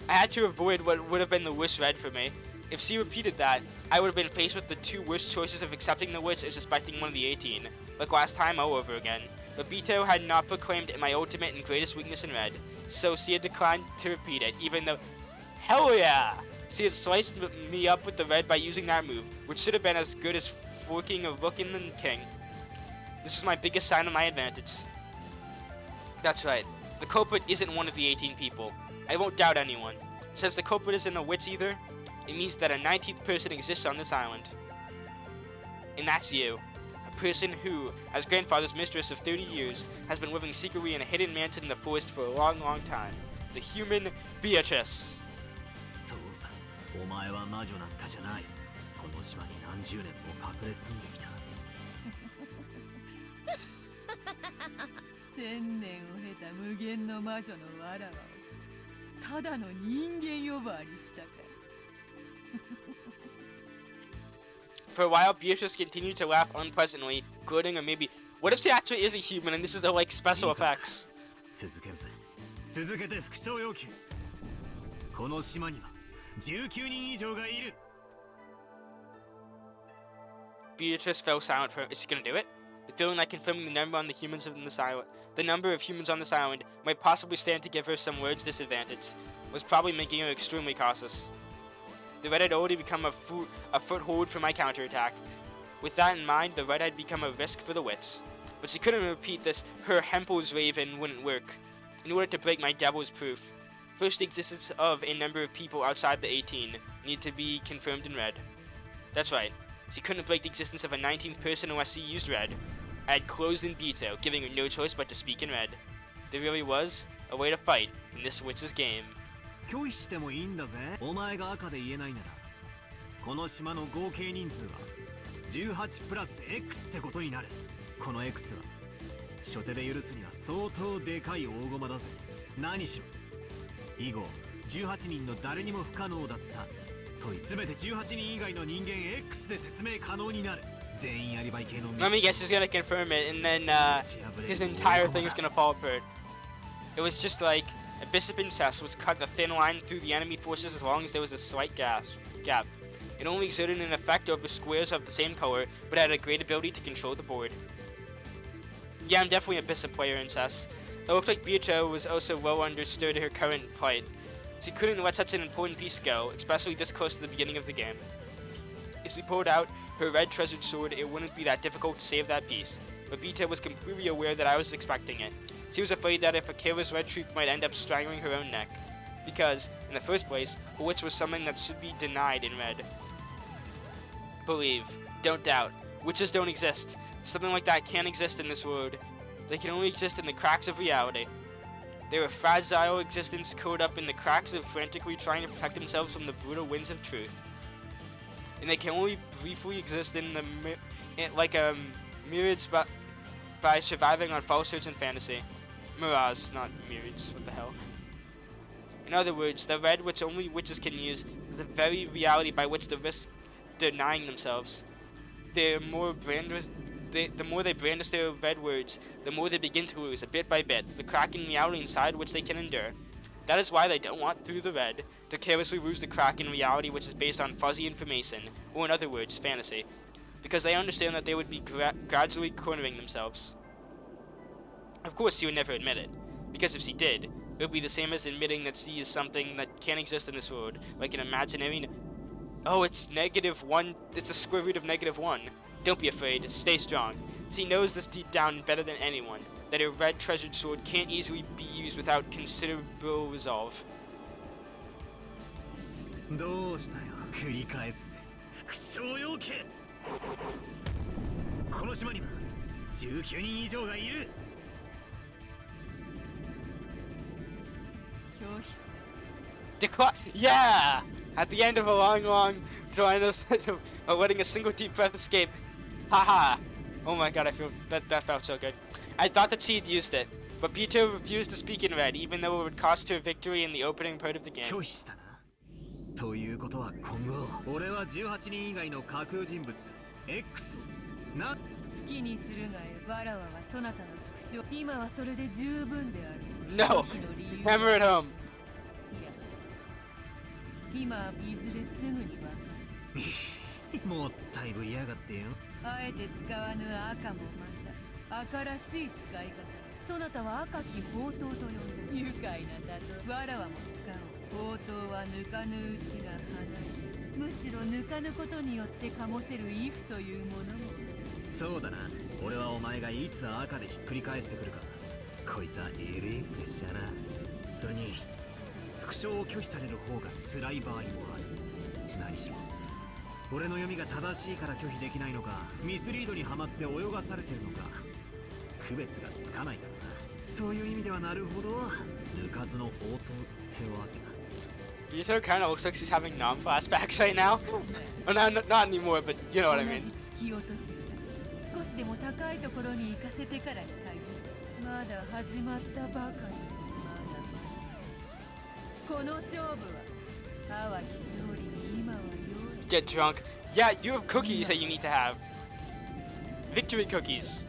I had to avoid what would have been the worst red for me. If she repeated that, I would have been faced with the two worst choices of accepting the wits or suspecting one of the 18, like last time all over again. But Bito had not proclaimed my ultimate and greatest weakness in red, so she had declined to repeat it, even though, hell yeah! She had sliced me up with the red by using that move, which should have been as good as forking a rook in the king. This is my biggest sign of my advantage. That's right, the culprit isn't one of the 18 people. I won't doubt anyone. Since the culprit isn't a witch either, it means that a 19th person exists on this island. And that's you. A person who, as grandfather's mistress of 30 years, has been living secretly in a hidden mansion in the forest for a long, long time. The human Beatrice. そうさ、お前は魔女なんかじゃない。この島に何十年も隠れ住んできた。千年を経た無限の魔女のわらわをただの人間呼ばわりしたか。For a while, Beatrice continued to laugh unpleasantly, gloating, or maybe, what if she actually is a human and this is like special effects? 続けるぜ。続けて副賞要求。この島には19人以上がいる。Beatrice fell silent for is she gonna do it? The feeling that confirming the number on the humans on this island, the number of humans on this island might possibly stand to give her some words disadvantage, was probably making her extremely cautious. The red had already become a foothold for my counterattack. With that in mind, the red had become a risk for the wits. But she couldn't repeat this, her HEMPEL'S raven wouldn't work. In order to break my devil's proof, first the existence of a number of people outside the 18 need to be confirmed in red. That's right, she couldn't break the existence of a 19th person unless she used red. I had closed in detail, giving her no choice but to speak in red. There really was a way to fight in this witch's game. 拒否してもいいんだぜ。お前が赤で言えないなら、この島の合計人数は18プラス X ってことになる。この X は初手で許すには相当でかい大駒だぜ。何しろ以後18人の誰にも不可能だったと全て18人以外の人間 X で説明可能になる。全員アリバイ系の Let me guess, he's gonna confirm it, and then his entire thing is gonna fall apart. It was just like a bishop incest was cut a thin line through the enemy forces as long as there was a slight gap. It only exerted an effect over squares of the same color, but had a great ability to control the board. Yeah, I'm definitely a bishop player incest. It looked like Beatrice was also well understood her current plight. She couldn't let such an important piece go, especially this close to the beginning of the game. If she pulled out her red treasured sword, it wouldn't be that difficult to save that piece, but Beatrice was completely aware that I was expecting it. She was afraid that if a careless red truth might end up strangling her own neck, because, in the first place, a witch was something that should be denied in red. Believe, don't doubt, witches don't exist. Something like that can't exist in this world. They can only exist in the cracks of reality. They're a fragile existence caught up in the cracks of frantically trying to protect themselves from the brutal winds of truth. And they can only briefly exist in the myriads by surviving on falsehoods and fantasy. Mirage, not myriads, what the hell. In other words, the red which only witches can use is the very reality by which they risk denying themselves. The more they brandish their red words, the more they begin to lose, bit by bit, the crack in reality inside which they can endure. That is why they don't want, through the red, to carelessly lose the crack in reality which is based on fuzzy information, or in other words, fantasy, because they understand that they would be gradually cornering themselves. Of course, she would never admit it, because if she did, it would be the same as admitting that she is something that can't exist in this world, like an imaginary... Oh, it's -1, it's the square root of -1. Don't be afraid, stay strong. She knows this deep down better than anyone, that her red treasured sword can't easily be used without considerable resolve. どうしたよ。繰り返すぜ。副将要件。この島には19人以上がいる。Yeah! At the end of a long trying of letting a single deep breath escape. Haha! Oh my god, I feel that felt so good. I thought that she had used it, but Beatrice refused to speak in red, even though it would cost her victory in the opening part of the game. 拒否したな。ということは今後、俺は18人以外の架空人物 X をな。好きにするがよ。わらわはそなたの復讐、今はそれで十分である。 No! 時の理由 Hammer it home. いや、今はいずれすぐにわかる。もったいぶりやがってよ。あえて使わぬ赤もまた赤らしい使い方。そなたは赤き宝刀と呼んで愉快なだと。わらわも使おう。宝刀は抜かぬうちが花。むしろ抜かぬことによって醸せる畏怖というものも。そうだな。俺はお前がいつ赤でひっくり返してくるか。こいつはえれえプレッシャーな。それに副将を拒否される方が辛い場合もある。何しろ俺の読みが正しいから拒否できないのか、ミスリードにはまって泳がされてるのか、区別がつかないからな。そういう意味ではなるほど抜かずの宝刀ってわけだ。Beatrice kind of looks like she's having nom flashbacks right now. Oh, no, not anymore, but you know what I 同 mean. じ突き落とすが少しでも高いところに行かせてからに限る。まだ始まったばかり。まだまだこの勝負は淡き勝利に今は用意。 Get drunk. Yeah, you have cookies that you need to have. Victory cookies.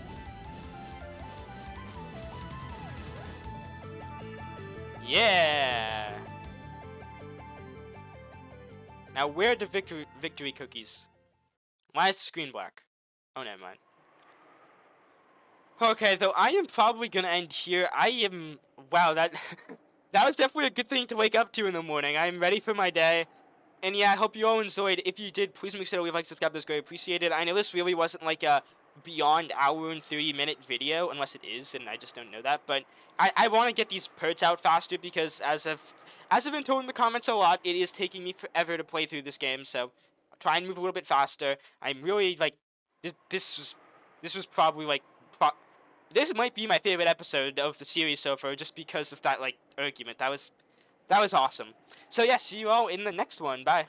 Yeah. Now where are the victory cookies? Why is the screen black? Oh, never mind. Okay, though I am probably gonna end here. Wow, that that was definitely a good thing to wake up to in the morning. I'm ready for my day. And yeah, I hope you all enjoyed. If you did, please make sure to leave a like, subscribe, that's great appreciated. I know this really wasn't like a beyond hour and 30-minute video, unless it is, and I just don't know that. But I want to get these parts out faster because as I've been told in the comments a lot, it is taking me forever to play through this game. So I'll try and move a little bit faster. I'm really like this was probably like this might be my favorite episode of the series so far, just because of that like argument. That was awesome. So yeah, see you all in the next one. Bye.